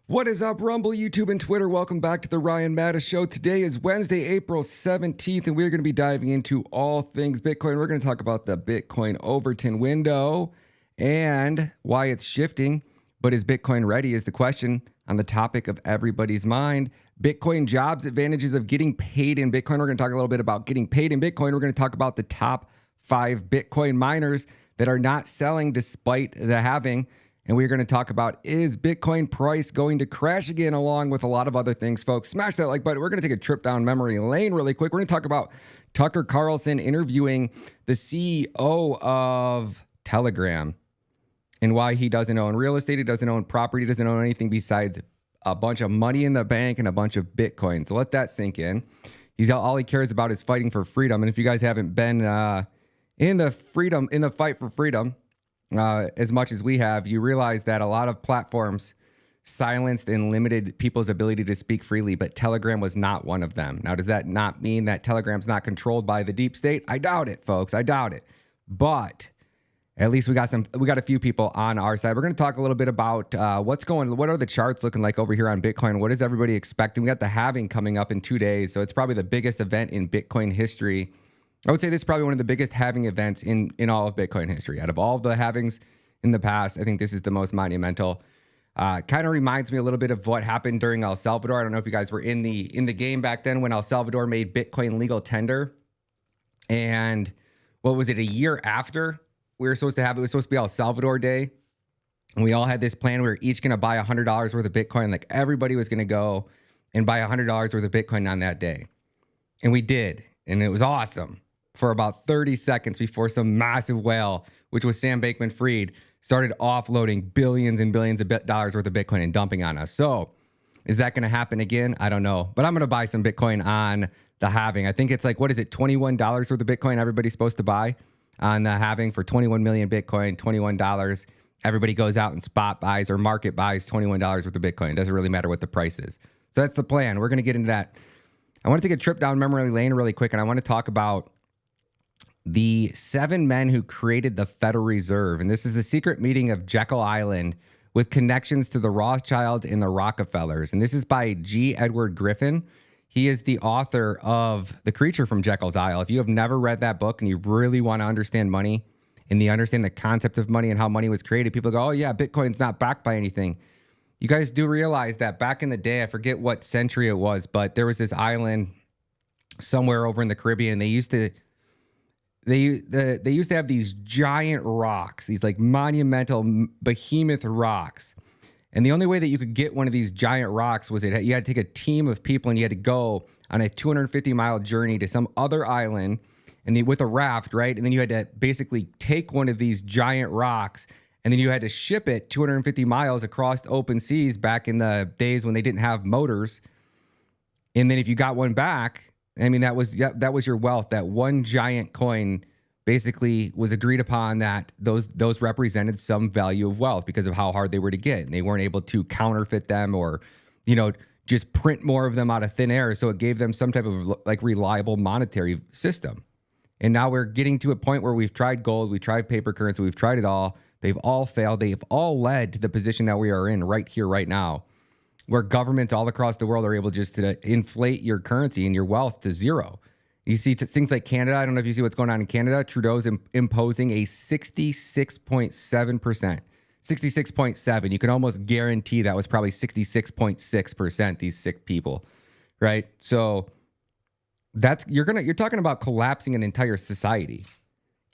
What is up, Rumble, YouTube, and Twitter? Welcome back to the Ryan Matta Show. Today is Wednesday, April 17th, and we're going to be diving into all things Bitcoin. We're going to talk about the Bitcoin Overton window and why it's shifting. But is Bitcoin ready is the question on the topic of everybody's mind. Bitcoin jobs, advantages of getting paid in Bitcoin. We're going to talk a little bit about getting paid in Bitcoin. We're going to talk about the top 5 Bitcoin miners that are not selling despite the halving. And we're going to talk about, is Bitcoin price going to crash again, along with a lot of other things, folks. Smash that like button. We're going to take a trip down memory lane really quick. We're going to talk about Tucker Carlson interviewing the CEO of Telegram and why he doesn't own real estate, he doesn't own property, doesn't own anything besides a bunch of money in the bank and a bunch of Bitcoin. So let that sink in. All he cares about is fighting for freedom. And if you guys haven't been in the fight for freedom, as much as we have, you realize that a lot of platforms silenced and limited people's ability to speak freely, but Telegram was not one of them. Now, does that not mean that Telegram's not controlled by the deep state? I doubt it, folks. I doubt it. But at least we got a few people on our side. We're going to talk a little bit about what are the charts looking like over here on Bitcoin? What is everybody expecting? We got the halving coming up in 2 days, so it's probably the biggest event in Bitcoin history. I would say this is probably one of the biggest halving events in all of Bitcoin history. Out of all of the halvings in the past, I think this is the most monumental. Kind of reminds me a little bit of what happened during El Salvador. I don't know if you guys were in the game back then when El Salvador made Bitcoin legal tender. And what was it, a year after we were supposed to have it? It was supposed to be El Salvador Day. And we all had this plan. We were each going to buy $100 worth of Bitcoin. Like everybody was going to go and buy $100 worth of Bitcoin on that day. And we did. And it was awesome. For about 30 seconds before some massive whale, which was Sam Bankman-Fried, started offloading billions and billions of dollars worth of Bitcoin and dumping on us. So is that going to happen again? I don't know. But I'm going to buy some Bitcoin on the halving. I think it's like, what is it, $21 worth of Bitcoin everybody's supposed to buy on the halving for 21 million Bitcoin, $21. Everybody goes out and spot buys or market buys $21 worth of Bitcoin. It doesn't really matter what the price is. So that's the plan. We're going to get into that. I want to take a trip down memory lane really quick, and I want to talk about the 7 men who created the Federal Reserve. And this is the secret meeting of Jekyll Island with connections to the Rothschilds and the Rockefellers. And this is by G. Edward Griffin. He is the author of The Creature from Jekyll's Isle. If you have never read that book and you really want to understand money and understand the concept of money and how money was created, people go, oh yeah, Bitcoin's not backed by anything. You guys do realize that back in the day, I forget what century it was, but there was this island somewhere over in the Caribbean. They used to have these giant rocks, these like monumental behemoth rocks. And the only way that you could get one of these giant rocks was you had to take a team of people and you had to go on a 250-mile journey to some other island and with a raft, right? And then you had to basically take one of these giant rocks and then you had to ship it 250 miles across the open seas back in the days when they didn't have motors. And then if you got one back, I mean, that was your wealth. That one giant coin basically was agreed upon that those represented some value of wealth because of how hard they were to get. And they weren't able to counterfeit them or, just print more of them out of thin air. So it gave them some type of like reliable monetary system. And now we're getting to a point where we've tried gold, we've tried paper currency, we've tried it all. They've all failed. They've all led to the position that we are in right here, right now, where governments all across the world are able just to inflate your currency and your wealth to zero. You see things like Canada. I don't know if you see what's going on in Canada. Trudeau's imposing a 66.7%. 66.7. You can almost guarantee that was probably 66.6%, these sick people, right? So you're talking about collapsing an entire society.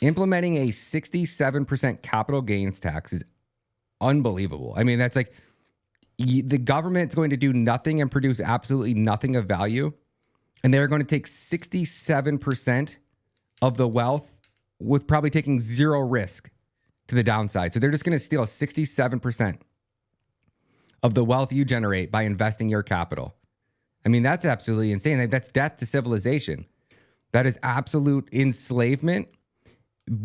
Implementing a 67% capital gains tax is unbelievable. I mean, that's like, the government's going to do nothing and produce absolutely nothing of value. And they're going to take 67% of the wealth with probably taking zero risk to the downside. So they're just going to steal 67% of the wealth you generate by investing your capital. I mean, that's absolutely insane. That's death to civilization. That is absolute enslavement.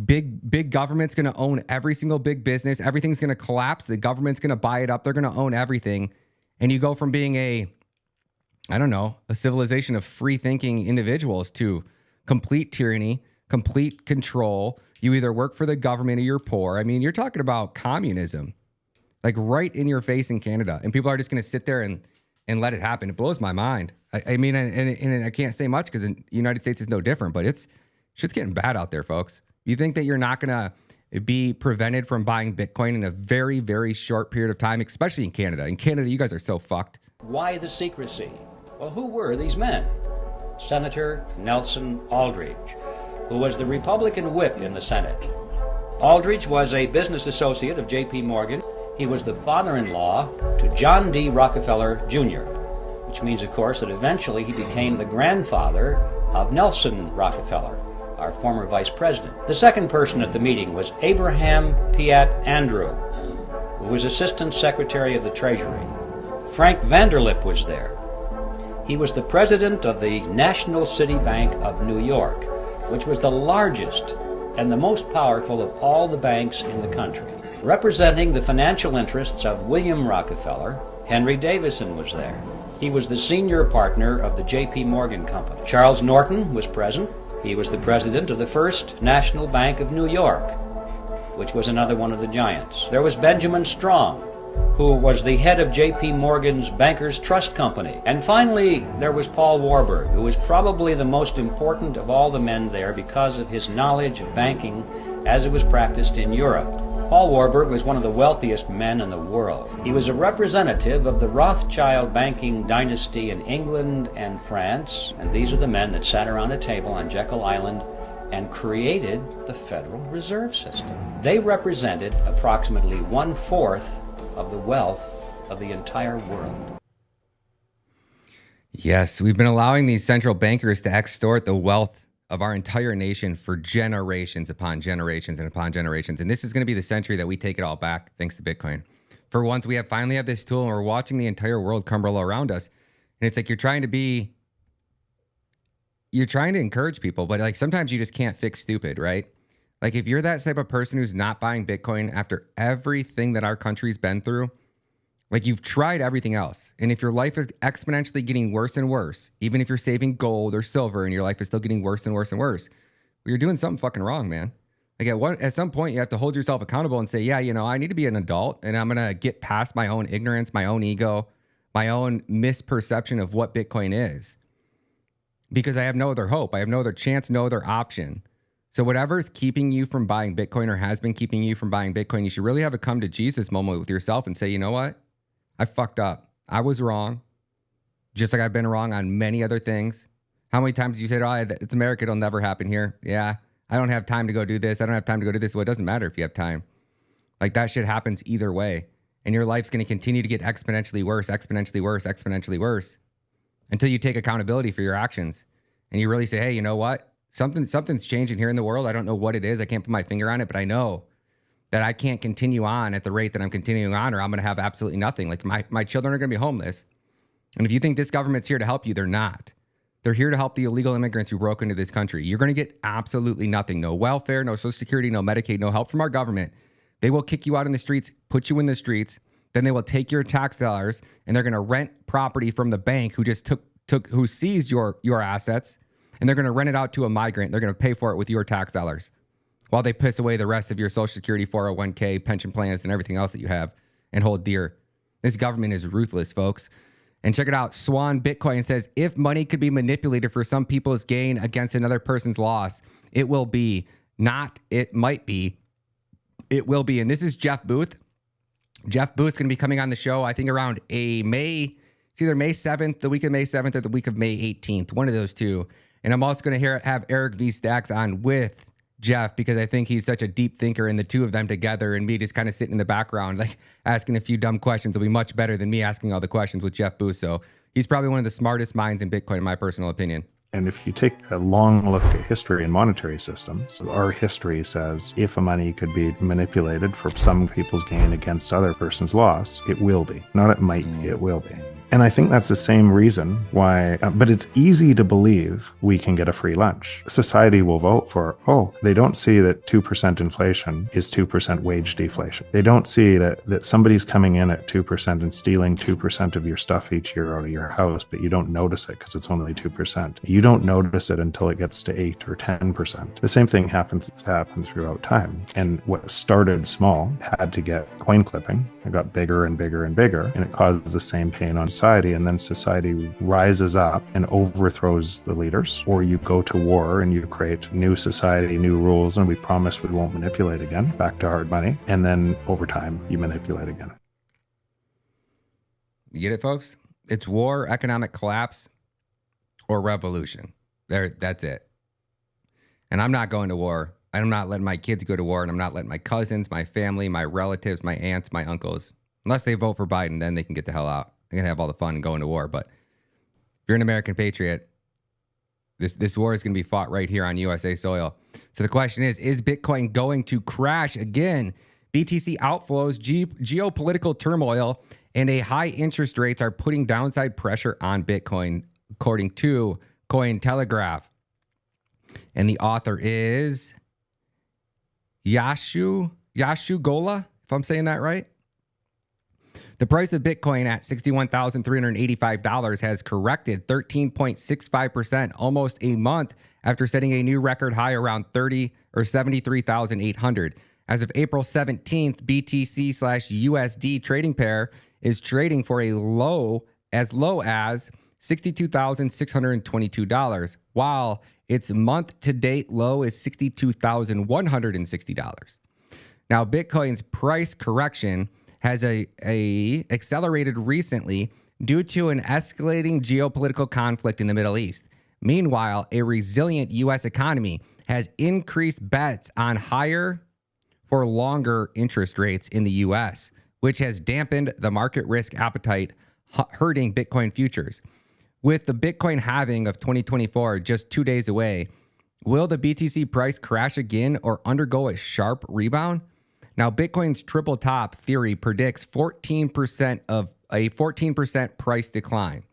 Big government's going to own every single big business. Everything's going to collapse. The government's going to buy it up. They're going to own everything. And you go from being a civilization of free thinking individuals to complete tyranny, complete control. You either work for the government or you're poor. I mean, you're talking about communism. like right in your face in Canada, and people are just going to sit there and let it happen. It blows my mind. I mean, and I can't say much because the United States is no different, but shit's getting bad out there, folks. You think that you're not going to be prevented from buying Bitcoin in a very, very short period of time, especially in Canada. In Canada, you guys are so fucked. Why the secrecy? Well, who were these men? Senator Nelson Aldrich, who was the Republican whip in the Senate. Aldrich was a business associate of J.P. Morgan. He was the father-in-law to John D. Rockefeller, Jr., which means, of course, that eventually he became the grandfather of Nelson Rockefeller, our former vice president. The second person at the meeting was Abraham Piatt Andrew, who was Assistant Secretary of the Treasury. Frank Vanderlip was there. He was the president of the National City Bank of New York, which was the largest and the most powerful of all the banks in the country. Representing the financial interests of William Rockefeller, Henry Davison was there. He was the senior partner of the J.P. Morgan Company. Charles Norton was present. He was the president of the First National Bank of New York, which was another one of the giants. There was Benjamin Strong, who was the head of J.P. Morgan's Bankers Trust Company. And finally, there was Paul Warburg, who was probably the most important of all the men there because of his knowledge of banking as it was practiced in Europe. Paul Warburg was one of the wealthiest men in the world. He was a representative of the Rothschild banking dynasty in England and France, and these are the men that sat around a table on Jekyll Island and created the Federal Reserve System. They represented approximately 1/4 of the wealth of the entire world. Yes, we've been allowing these central bankers to extort the wealth of our entire nation for generations upon generations and upon generations. And this is going to be the century that we take it all back, thanks to Bitcoin. For once, we finally have this tool, and we're watching the entire world crumble around us. And it's like you're trying to encourage people, but like sometimes you just can't fix stupid, right? Like if you're that type of person who's not buying Bitcoin after everything that our country's been through, like you've tried everything else. And if your life is exponentially getting worse and worse, even if you're saving gold or silver and your life is still getting worse and worse and worse, well, you're doing something fucking wrong, man. Like at some point you have to hold yourself accountable and say, yeah, I need to be an adult and I'm going to get past my own ignorance, my own ego, my own misperception of what Bitcoin is. Because I have no other hope. I have no other chance, no other option. So whatever is keeping you from buying Bitcoin or has been keeping you from buying Bitcoin, you should really have a come to Jesus moment with yourself and say, you know what? I fucked up. I was wrong. Just like I've been wrong on many other things. How many times you said, oh, it's America, it'll never happen here. Yeah, I don't have time to go do this. I don't have time to go do this. Well, it doesn't matter if you have time. Like that shit happens either way. And your life's going to continue to get exponentially worse, exponentially worse, exponentially worse until you take accountability for your actions. And you really say, hey, you know what? Something's changing here in the world. I don't know what it is. I can't put my finger on it, but I know that I can't continue on at the rate that I'm continuing on, or I'm going to have absolutely nothing. Like my children are going to be homeless. And if you think this government's here to help you, they're not. They're here to help the illegal immigrants who broke into this country. You're going to get absolutely nothing. No welfare, no Social Security, no Medicaid, no help from our government. They will kick you out in the streets, put you in the streets. Then they will take your tax dollars and they're going to rent property from the bank who just who seized your assets. And they're going to rent it out to a migrant. They're going to pay for it with your tax dollars, while they piss away the rest of your Social Security, 401k, pension plans, and everything else that you have and hold dear. This government is ruthless, folks. And check it out. Swan Bitcoin says, if money could be manipulated for some people's gain against another person's loss, it will be. Not it might be. It will be. And this is Jeff Booth. Jeff Booth's going to be coming on the show, I think, around it's either May 7th, the week of May 7th, or the week of May 18th, one of those two. And I'm also going to have Eric V. Stacks on with Jeff, because I think he's such a deep thinker, and the two of them together and me just kind of sitting in the background, like asking a few dumb questions will be much better than me asking all the questions with Jeff Booth. So he's probably one of the smartest minds in Bitcoin, in my personal opinion. And if you take a long look at history and monetary systems, our history says if a money could be manipulated for some people's gain against other person's loss, it will be. Not it might be, it will be. And I think that's the same reason why, but it's easy to believe we can get a free lunch. Society will vote for, they don't see that 2% inflation is 2% wage deflation. They don't see that somebody's coming in at 2% and stealing 2% of your stuff each year out of your house, but you don't notice it because it's only 2%. You don't notice it until it gets to 8 or 10%. The same thing happens throughout time. And what started small had to get coin clipping. It got bigger and bigger and bigger, and it caused the same pain on society. And then society rises up and overthrows the leaders, or you go to war and you create new society, new rules, and we promise we won't manipulate again, back to hard money. And then over time, you manipulate again. You get it, folks? It's war, economic collapse, or revolution. That's it. And I'm not going to war. I'm not letting my kids go to war, and I'm not letting my cousins, my family, my relatives, my aunts, my uncles, unless they vote for Biden, then they can get the hell out. They're going to have all the fun and going to war. But if you're an American patriot, this war is going to be fought right here on USA soil. So the question is Bitcoin going to crash again? BTC outflows, geopolitical turmoil, and a high interest rates are putting downside pressure on Bitcoin, according to Cointelegraph. And the author is Yashu Gola, if I'm saying that right. The price of Bitcoin at $61,385 has corrected 13.65%, almost a month after setting a new record high around 73,800. As of April 17th, BTC/USD trading pair is trading for as low as $62,622, while its month-to-date low is $62,160. Now, Bitcoin's price correction has accelerated recently due to an escalating geopolitical conflict in the Middle East. Meanwhile, a resilient U.S. economy has increased bets on higher for longer interest rates in the U.S., which has dampened the market risk appetite, hurting Bitcoin futures. With the Bitcoin halving of 2024 just 2 days away, will the BTC price crash again or undergo a sharp rebound? Now, Bitcoin's triple top theory predicts 14% price decline.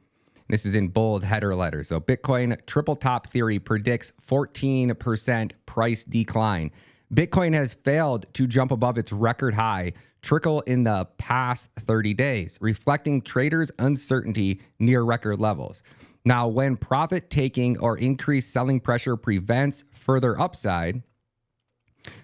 This is in bold header letters. So Bitcoin triple top theory predicts 14% price decline. Bitcoin has failed to jump above its record high trickle in the past 30 days, reflecting traders' uncertainty near record levels. Now, when profit taking or increased selling pressure prevents further upside,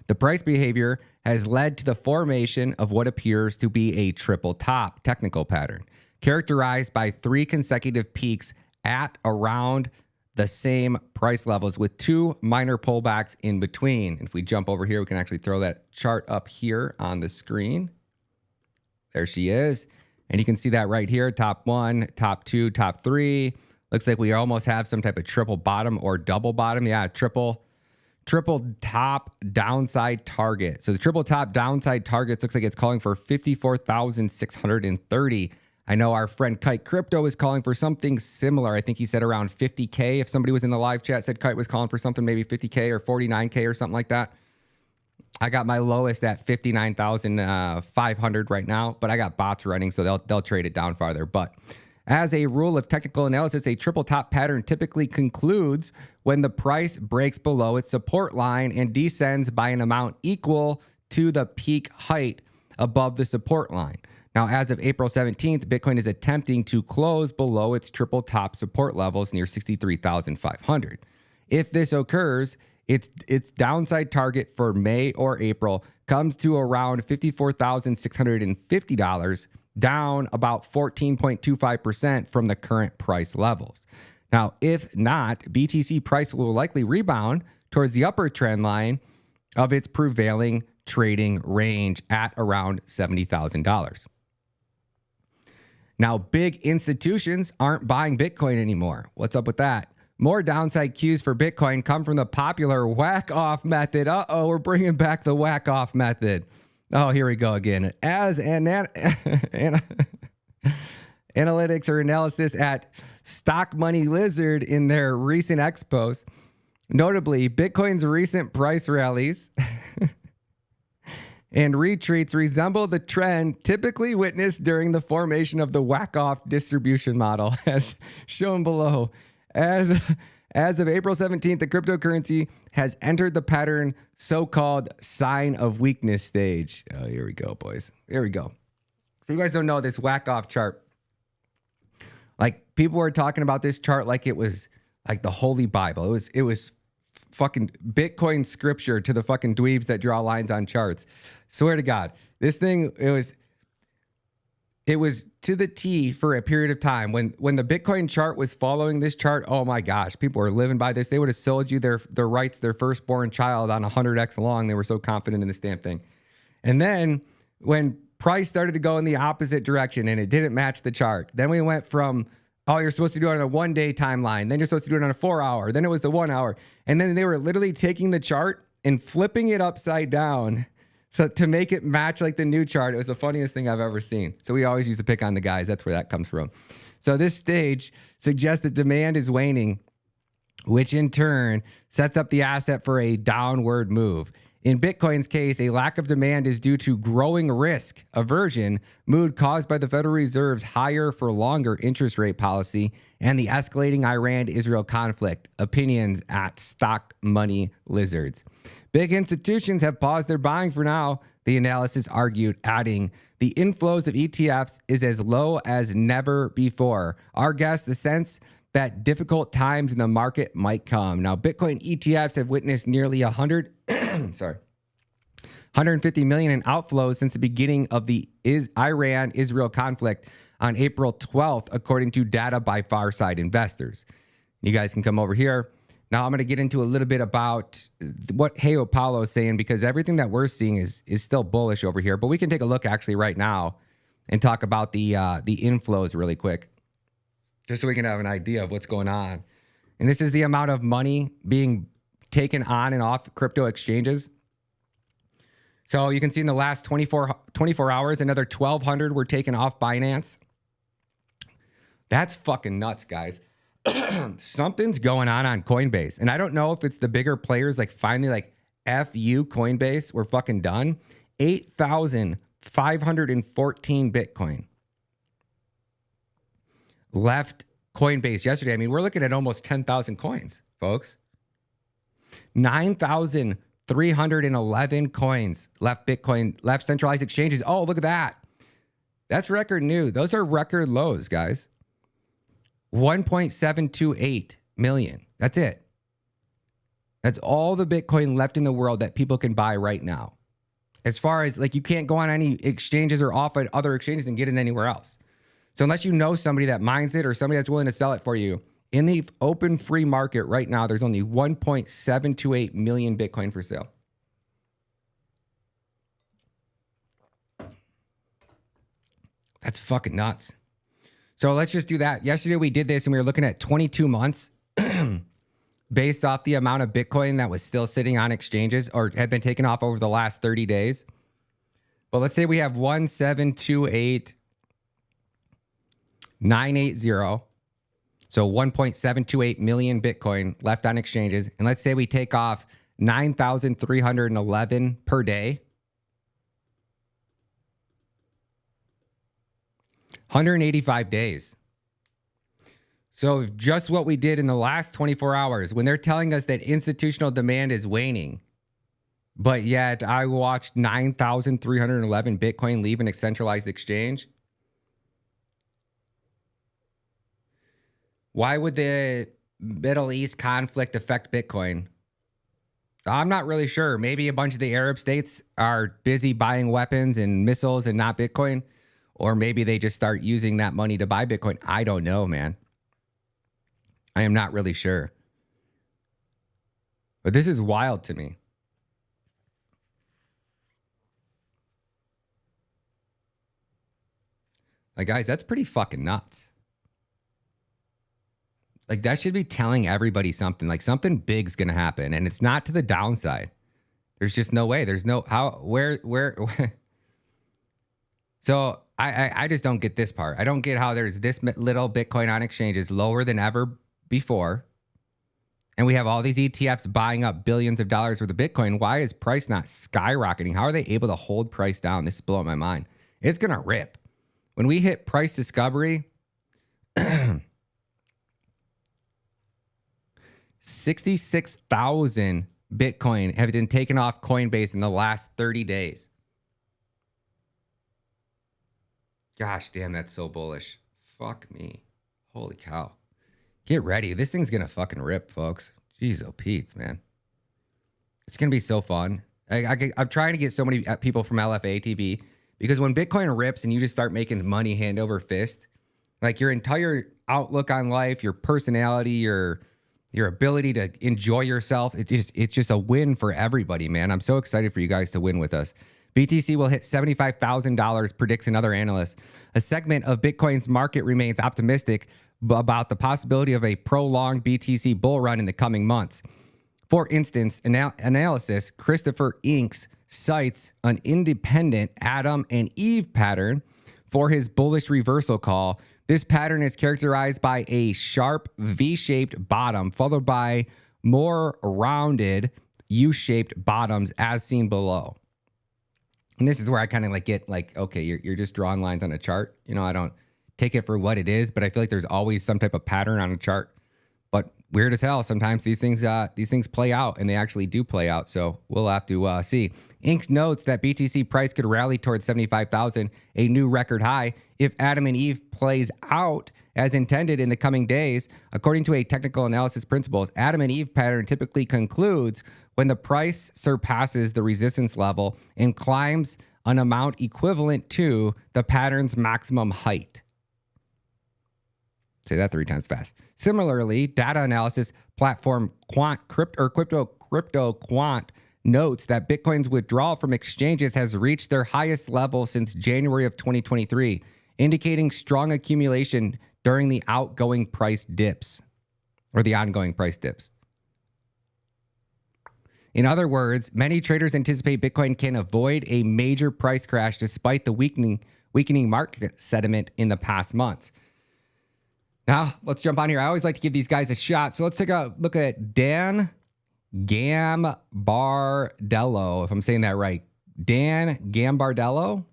the price behavior has led to the formation of what appears to be a triple top technical pattern, characterized by 3 consecutive peaks at around the same price levels with 2 minor pullbacks in between. If we jump over here, we can actually throw that chart up here on the screen. There she is. And you can see that right here, top 1, top 2, top 3. Looks like we almost have some type of triple bottom or double bottom. Yeah, triple top downside target. So the triple top downside targets looks like it's calling for 54,630. I know our friend Kite Crypto is calling for something similar. I think he said around 50K. If somebody was in the live chat, said Kite was calling for something maybe 50K or 49K or something like that. I got my lowest at 59,500 right now, but I got bots running, so they'll trade it down farther. But as a rule of technical analysis, a triple top pattern typically concludes when the price breaks below its support line and descends by an amount equal to the peak height above the support line. Now, as of April 17th, Bitcoin is attempting to close below its triple top support levels near 63,500. If this occurs, its downside target for May or April comes to around $54,650, down about 14.25% from the current price levels. Now, if not, BTC price will likely rebound towards the upper trend line of its prevailing trading range at around $70,000. Now, big institutions aren't buying Bitcoin anymore. What's up with that? More downside cues for Bitcoin come from the popular whack-off method. Uh-oh, we're bringing back the whack-off method. Oh, here we go again. As analytics or analysis at Stock Money Lizard in their recent expos, notably Bitcoin's recent price rallies and retreats resemble the trend typically witnessed during the formation of the whack-off distribution model, as shown below. As of April 17th, the cryptocurrency has entered the pattern so-called sign of weakness stage. Oh, here we go, boys. Here we go. So you guys don't know this whack-off chart. Like, people were talking about this chart like it was like the Holy Bible. It was fucking Bitcoin scripture to the fucking dweebs that draw lines on charts. Swear to God, this thing, it was to the T for a period of time. When the Bitcoin chart was following this chart, oh my gosh, people were living by this. They would have sold you their rights, their firstborn child on 100x long. They were so confident in this damn thing. And then when price started to go in the opposite direction and it didn't match the chart, then we went from, oh, you're supposed to do it on a 1 day timeline. Then you're supposed to do it on a 4 hour. Then it was the 1 hour. And then they were literally taking the chart and flipping it upside down so to make it match like the new chart. It was the funniest thing I've ever seen. So we always used to pick on the guys. That's where that comes from. So this stage suggests that demand is waning, which in turn sets up the asset for a downward move. In Bitcoin's case, a lack of demand is due to growing risk aversion, mood caused by the Federal Reserve's higher for longer interest rate policy and the escalating Iran-Israel conflict. Opinions at Stock Money Lizards. Big institutions have paused their buying for now, the analysis argued, adding, the inflows of ETFs is as low as never before. Our guess, the sense that difficult times in the market might come. Now, Bitcoin ETFs have witnessed nearly 150 million in outflows since the beginning of the Iran-Israel conflict on April 12th, according to data by Farside Investors. You guys can come over here. Now, I'm going to get into a little bit about what Hey Apollo is saying, because everything that we're seeing is still bullish over here. But we can take a look actually right now and talk about the inflows really quick, just so we can have an idea of what's going on. And this is the amount of money being taken on and off crypto exchanges. So you can see in the last 24 hours, another 1,200 were taken off Binance. That's fucking nuts, guys. Something's going on COINBASE. And I don't know if it's the bigger players, like finally, like, F you, COINBASE, we're fucking done. 8,514 Bitcoin left COINBASE yesterday. I mean, we're looking at almost 10,000 coins, folks. 9,311 coins left Bitcoin, left centralized exchanges. Oh, look at that. That's record new. Those are record lows, guys. 1.728 million. That's it. That's all the Bitcoin left in the world that people can buy right now. As far as, like, you can't go on any exchanges or off at other exchanges and get it anywhere else. So unless you know somebody that mines it or somebody that's willing to sell it for you, in the open free market right now, there's only 1.728 million Bitcoin for sale. That's fucking nuts. So let's just do that. Yesterday we did this and we were looking at 22 months based off the amount of Bitcoin that was still sitting on exchanges or had been taken off over the last 30 days. But let's say we have 1,728,980. So 1.728 million Bitcoin left on exchanges. And let's say we take off 9,311 per day. 185 days. So just what we did in the last 24 hours, when they're telling us that institutional demand is waning, but yet I watched 9,311 Bitcoin leave an centralized exchange. Why would the Middle East conflict affect Bitcoin? I'm not really sure. Maybe a bunch of the Arab states are busy buying weapons and missiles and not Bitcoin. Or maybe they just start using that money to buy Bitcoin. I don't know, man. I am not really sure. But this is wild to me. Like, guys, that's pretty fucking nuts. Like, that should be telling everybody something. Like, something big's going to happen. And it's not to the downside. There's just no way. There's no, how, where. So I just don't get this part. I don't get how there's this little Bitcoin on exchanges lower than ever before. And we have all these ETFs buying up billions of dollars worth of Bitcoin. Why is price not skyrocketing? How are they able to hold price down? This is blowing my mind. It's going to rip. When we hit price discovery, 66,000 Bitcoin have been taken off Coinbase in the last 30 days. Gosh, damn, that's so bullish. Fuck me. Holy cow. Get ready. This thing's going to fucking rip, folks. Jeez, oh, Pete's, man. It's going to be so fun. I'm trying to get so many people from LFA TV because when Bitcoin rips and you just start making money hand over fist, like your entire outlook on life, your personality, your ability to enjoy yourself, it's just a win for everybody, man. I'm so excited for you guys to win with us. BTC will hit $75,000, predicts another analyst. A segment of Bitcoin's market remains optimistic about the possibility of a prolonged BTC bull run in the coming months. For instance, analysis Christopher Inks cites an independent Adam and Eve pattern for his bullish reversal call. This pattern is characterized by a sharp V-shaped bottom, followed by more rounded U-shaped bottoms as seen below. And this is where I kind of like get like, okay, you're just drawing lines on a chart. You know, I don't take it for what it is, but I feel like there's always some type of pattern on a chart. But weird as hell, sometimes these things play out, and they actually do play out. So we'll have to see. Inks notes that BTC price could rally towards 75,000, a new record high, if Adam and Eve plays out as intended in the coming days. According to a technical analysis principles, Adam and Eve pattern typically concludes when the price surpasses the resistance level and climbs an amount equivalent to the pattern's maximum height. Say that 3 times fast. Similarly, data analysis platform Crypto Quant notes that Bitcoin's withdrawal from exchanges has reached their highest level since January of 2023, indicating strong accumulation during the outgoing price dips, or the ongoing price dips. In other words, many traders anticipate Bitcoin can avoid a major price crash despite the weakening market sentiment in the past months. Now, let's jump on here. I always like to give these guys a shot. So let's take a look at Dan Gambardello, if I'm saying that right. Dan Gambardello.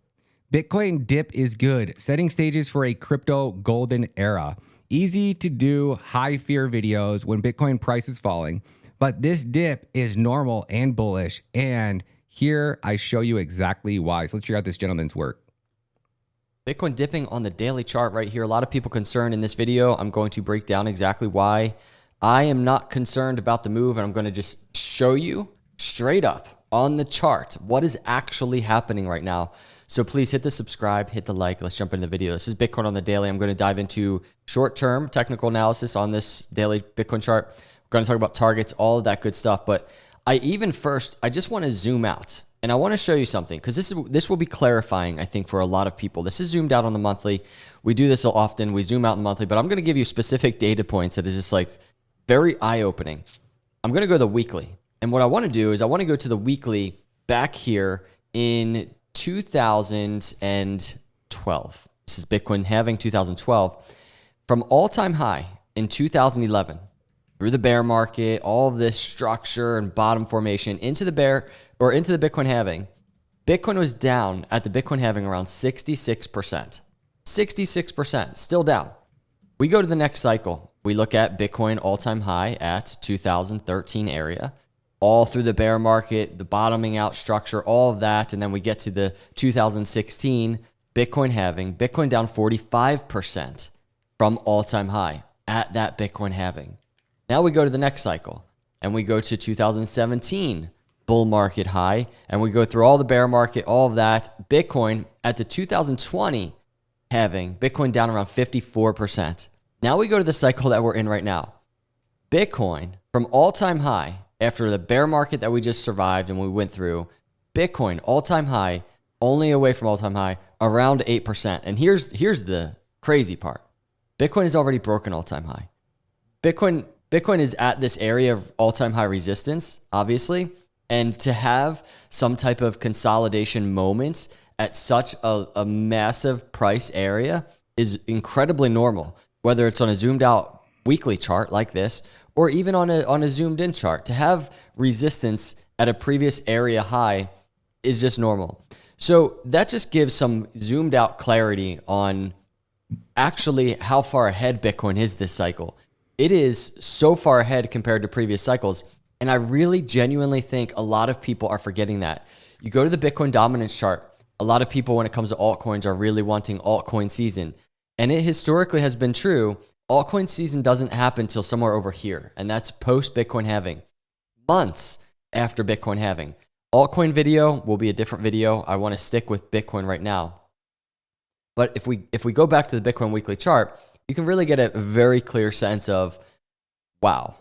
Bitcoin dip is good, setting stages for a crypto golden era. Easy to do high fear videos when Bitcoin price is falling, but this dip is normal and bullish. And here I show you exactly why. So let's check out this gentleman's work. Bitcoin dipping on the daily chart right here. A lot of people concerned in this video. I'm going to break down exactly why. I am not concerned about the move, and I'm going to just show you straight up on the chart what is actually happening right now. So please hit the subscribe, hit the like. Let's jump into the video. This is Bitcoin on the daily. I'm going to dive into short-term technical analysis on this daily Bitcoin chart. We're going to talk about targets, all of that good stuff. But I just want to zoom out. And I want to show you something because this will be clarifying, I think, for a lot of people. This is zoomed out on the monthly. We do this so often. We zoom out on the monthly, but I'm going to give you specific data points that is just like very eye-opening. I'm going to go to the weekly. And what I want to do is I want to go to the weekly back here in 2012. This is Bitcoin halving 2012. From all-time high in 2011, through the bear market, all of this structure and bottom formation into the Bitcoin halving, Bitcoin was down at the Bitcoin halving around 66%. 66%, still down. We go to the next cycle. We look at Bitcoin all-time high at 2013 area, all through the bear market, the bottoming out structure, all of that. And then we get to the 2016 Bitcoin halving, Bitcoin down 45% from all-time high at that Bitcoin halving. Now we go to the next cycle and we go to 2017 bull market high, and we go through all the bear market, all of that. Bitcoin at the 2020 halving, Bitcoin down around 54%. Now we go to the cycle that we're in right now. Bitcoin from all-time high after the bear market that we just survived and we went through, Bitcoin all-time high, only away from all-time high, around 8%. And here's the crazy part. Bitcoin has already broken all-time high. Bitcoin is at this area of all-time high resistance, obviously. And to have some type of consolidation moments at such a massive price area is incredibly normal, whether it's on a zoomed out weekly chart like this, or even on a zoomed in chart. To have resistance at a previous area high is just normal. So that just gives some zoomed out clarity on actually how far ahead Bitcoin is this cycle. It is so far ahead compared to previous cycles. And I really genuinely think a lot of people are forgetting that. You go to the Bitcoin dominance chart, a lot of people when it comes to altcoins are really wanting altcoin season. And it historically has been true. Altcoin season doesn't happen till somewhere over here. And that's post Bitcoin halving, months after Bitcoin halving. Altcoin video will be a different video. I want to stick with Bitcoin right now. But if we go back to the Bitcoin weekly chart, you can really get a very clear sense of, wow,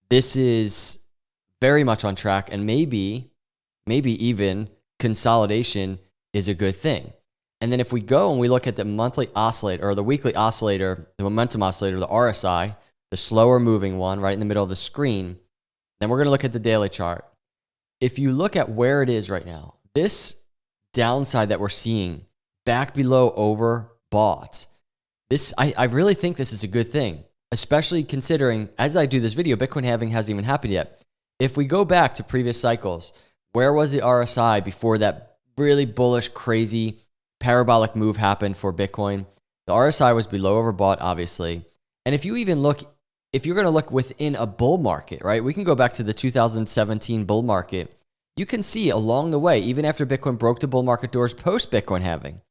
this is very much on track, and maybe even consolidation is a good thing. And then if we go and we look at the monthly oscillator or the weekly oscillator, the momentum oscillator, the RSI, the slower moving one right in the middle of the screen, then we're going to look at the daily chart. If you look at where it is right now, this downside that we're seeing back below overbought, I really think this is a good thing, especially considering, as I do this video, Bitcoin halving hasn't even happened yet. If we go back to previous cycles, where was the RSI before that really bullish, crazy, parabolic move happened for Bitcoin? The RSI was below overbought, obviously. And if you even look, if you're going to look within a bull market, right? We can go back to the 2017 bull market. You can see along the way, even after Bitcoin broke the bull market doors post Bitcoin halving,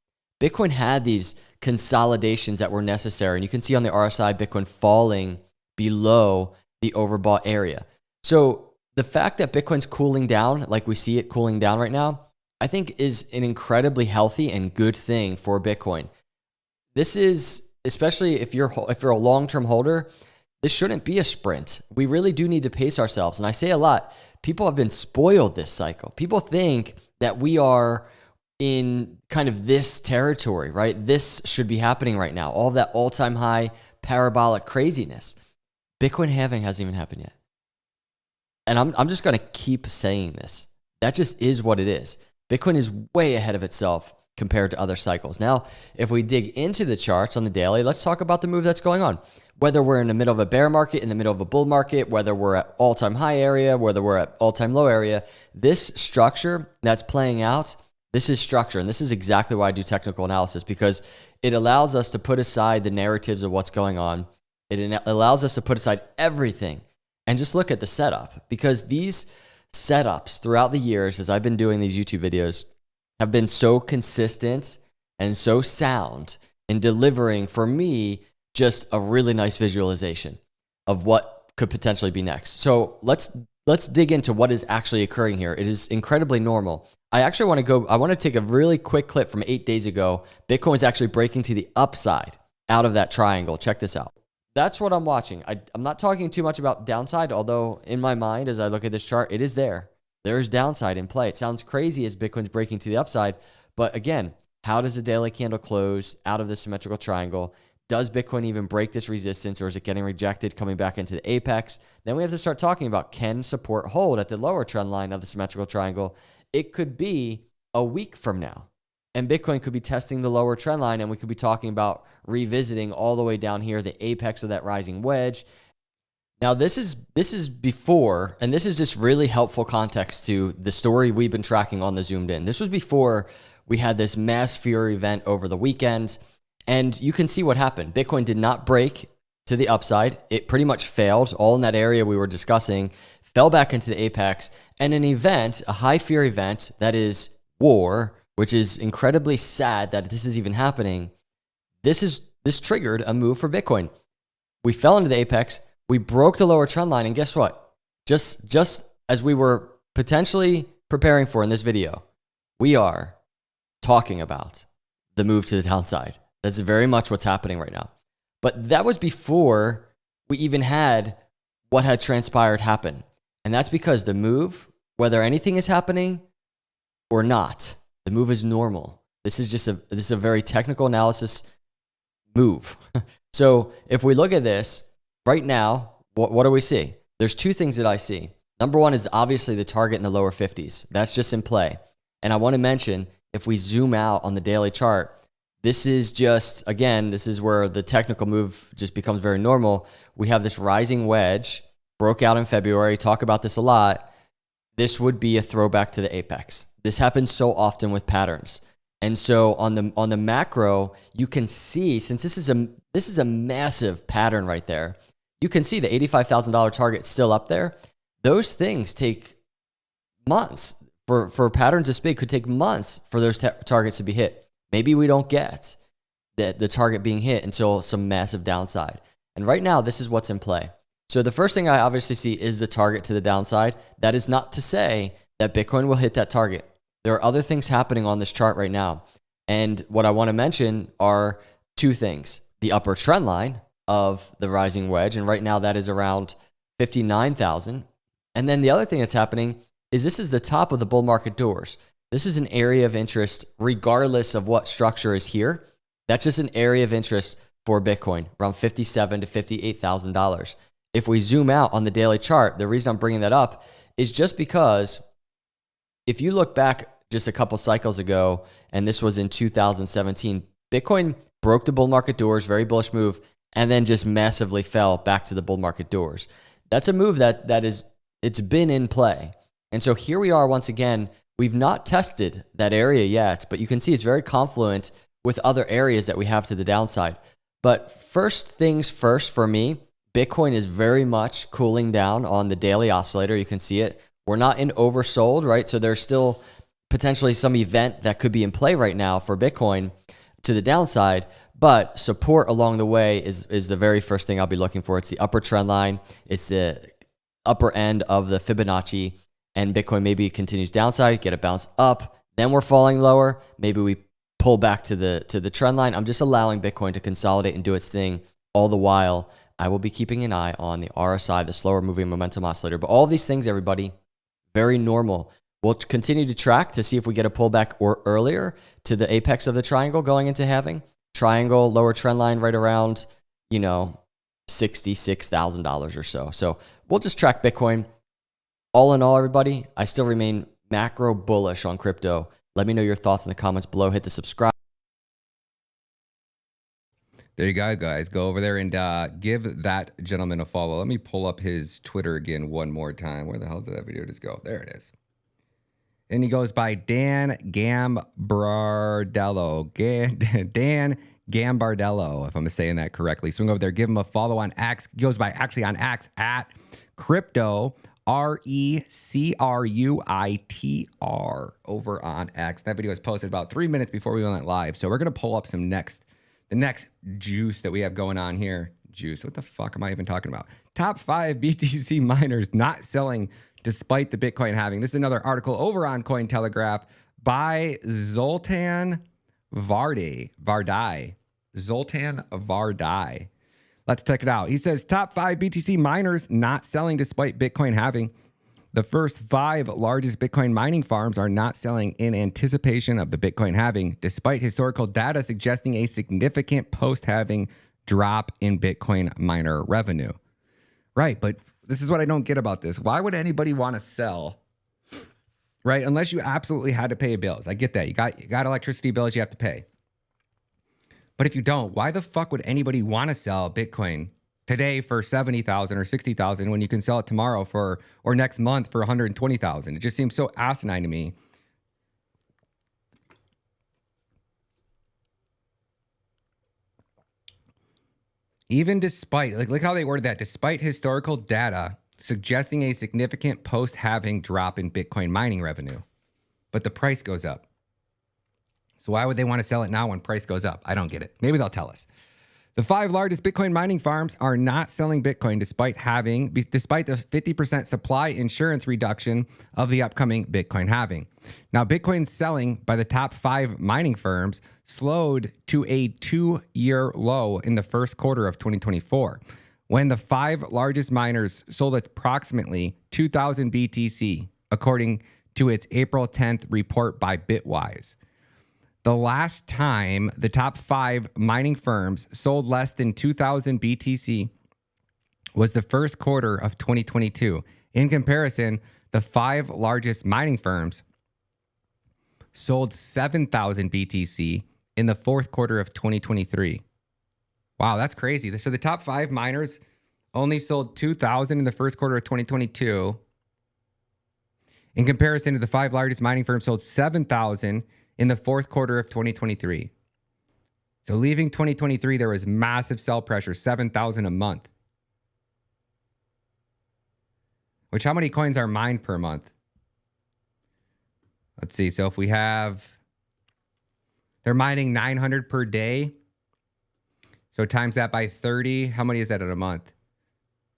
Bitcoin had these consolidations that were necessary. And you can see on the RSI, Bitcoin falling below the overbought area. So the fact that Bitcoin's cooling down, like we see it cooling down right now, I think is an incredibly healthy and good thing for Bitcoin. This is, especially if you're a long-term holder, this shouldn't be a sprint. We really do need to pace ourselves. And I say a lot, people have been spoiled this cycle. People think that we are in kind of this territory, right? This should be happening right now. All of that all-time high parabolic craziness. Bitcoin halving hasn't even happened yet. And I'm just going to keep saying this. That just is what it is. Bitcoin is way ahead of itself compared to other cycles. Now, if we dig into the charts on the daily, let's talk about the move that's going on. Whether we're in the middle of a bear market, in the middle of a bull market, whether we're at all-time high area, whether we're at all-time low area, this structure that's playing out, this is structure. And this is exactly why I do technical analysis, because it allows us to put aside the narratives of what's going on. It allows us to put aside everything and just look at the setup, because these setups throughout the years, as I've been doing these YouTube videos, have been so consistent and so sound in delivering, for me, just a really nice visualization of what could potentially be next. So let's dig into what is actually occurring here. It is incredibly normal. I want to take a really quick clip from 8 days ago. Bitcoin was actually breaking to the upside out of that triangle. Check this out. That's what I'm watching. I'm not talking too much about downside, although in my mind, as I look at this chart, it is there. There is downside in play. It sounds crazy as Bitcoin's breaking to the upside. But again, how does a daily candle close out of the symmetrical triangle? Does Bitcoin even break this resistance, or is it getting rejected, coming back into the apex? Then we have to start talking about, can support hold at the lower trend line of the symmetrical triangle? It could be a week from now. And Bitcoin could be testing the lower trend line, and we could be talking about revisiting all the way down here, the apex of that rising wedge. Now, this is before, and this is just really helpful context to the story we've been tracking on the Zoomed In. This was before we had this mass fear event over the weekend, and you can see what happened. Bitcoin did not break to the upside. It pretty much failed, all in that area we were discussing, fell back into the apex, and an event, a high fear event, that is war, which is incredibly sad that this is even happening. This triggered a move for Bitcoin. We fell into the apex, we broke the lower trend line, and guess what? Just as we were potentially preparing for in this video, we are talking about the move to the downside. That's very much what's happening right now. But that was before we even had what had transpired happen. And that's because the move, whether anything is happening or not, the move is normal. This is a very technical analysis move. So if we look at this right now, what do we see? There's two things that I see. Number one is obviously the target in the lower 50s. That's just in play. And I want to mention, if we zoom out on the daily chart, this is where the technical move just becomes very normal. We have this rising wedge broke out in February, talk about this a lot, this would be a throwback to the apex. This happens so often with patterns. And so on the macro, you can see, since this is a massive pattern right there, you can see the $85,000 target still up there. Those things take months. For patterns this big, could take months for those targets to be hit. Maybe we don't get the target being hit until some massive downside. And right now, this is what's in play. So the first thing I obviously see is the target to the downside. That is not to say that Bitcoin will hit that target. There are other things happening on this chart right now. And what I want to mention are two things. The upper trend line of the rising wedge, and right now that is around 59,000. And then the other thing that's happening is this is the top of the bull market doors. This is an area of interest regardless of what structure is here. That's just an area of interest for Bitcoin, around $57,000 to $58,000. If we zoom out on the daily chart, the reason I'm bringing that up is just because if you look back just a couple cycles ago, and this was in 2017, Bitcoin broke the bull market doors, very bullish move, and then just massively fell back to the bull market doors. That's a move it's been in play. And so here we are once again. We've not tested that area yet, but you can see it's very confluent with other areas that we have to the downside. But first things first for me, Bitcoin is very much cooling down on the daily oscillator. You can see it. We're not in oversold, right? So there's still potentially some event that could be in play right now for Bitcoin to the downside, but support along the way is the very first thing I'll be looking for. It's the upper trend line. It's the upper end of the Fibonacci, and Bitcoin maybe continues downside, get a bounce up, then we're falling lower. Maybe we pull back to the trend line. I'm just allowing Bitcoin to consolidate and do its thing. All the while, I will be keeping an eye on the RSI, the slower moving momentum oscillator. But all these things, everybody, very normal. We'll continue to track to see if we get a pullback or earlier to the apex of the triangle going into halving. Triangle, lower trend line right around, $66,000 or so. So we'll just track Bitcoin. All in all, everybody, I still remain macro bullish on crypto. Let me know your thoughts in the comments below. Hit the subscribe. There you go, guys. Go over there and give that gentleman a follow. Let me pull up his Twitter again one more time. Where the hell did that video just go? There it is. And he goes by Dan Gambardello. Dan Gambardello, if I'm saying that correctly. Swing over there, give him a follow on X. He goes by actually on X at crypto, RECRUITR over on X. That video was posted about 3 minutes before we went live. So we're going to pull up the next juice that we have going on here. Juice. What the fuck am I even talking about? Top 5 BTC miners not selling despite the Bitcoin halving. This is another article over on Cointelegraph by Zoltan Vardai. Zoltan Vardai. Let's check it out. He says top 5 BTC miners not selling despite Bitcoin halving. The first 5 largest Bitcoin mining farms are not selling in anticipation of the Bitcoin halving, despite historical data suggesting a significant post-halving drop in Bitcoin miner revenue. Right, but this is what I don't get about this. Why would anybody want to sell, right? Unless you absolutely had to pay bills. I get that. You got electricity bills you have to pay. But if you don't, why the fuck would anybody want to sell Bitcoin today for 70,000 or 60,000 when you can sell it tomorrow or next month for 120,000? It just seems so asinine to me. Even despite, look how they worded that, despite historical data suggesting a significant post-halving drop in Bitcoin mining revenue, but the price goes up. So why would they want to sell it now when price goes up? I don't get it. Maybe they'll tell us. The 5 largest Bitcoin mining farms are not selling Bitcoin despite the 50% supply insurance reduction of the upcoming Bitcoin halving. Now, Bitcoin selling by the top 5 mining firms slowed to a 2-year low in the first quarter of 2024, when the 5 largest miners sold approximately 2,000 BTC, according to its April 10th report by Bitwise. The last time the top 5 mining firms sold less than 2,000 BTC was the first quarter of 2022. In comparison, the 5 largest mining firms sold 7,000 BTC in the fourth quarter of 2023. Wow, that's crazy. So the top 5 miners only sold 2,000 in the first quarter of 2022. In comparison to the 5 largest mining firms sold 7,000 in the fourth quarter of 2023. So leaving 2023, there was massive sell pressure, 7,000 a month. Which, how many coins are mined per month? Let's see. So if we have, they're mining 900 per day. So times that by 30, how many is that in a month?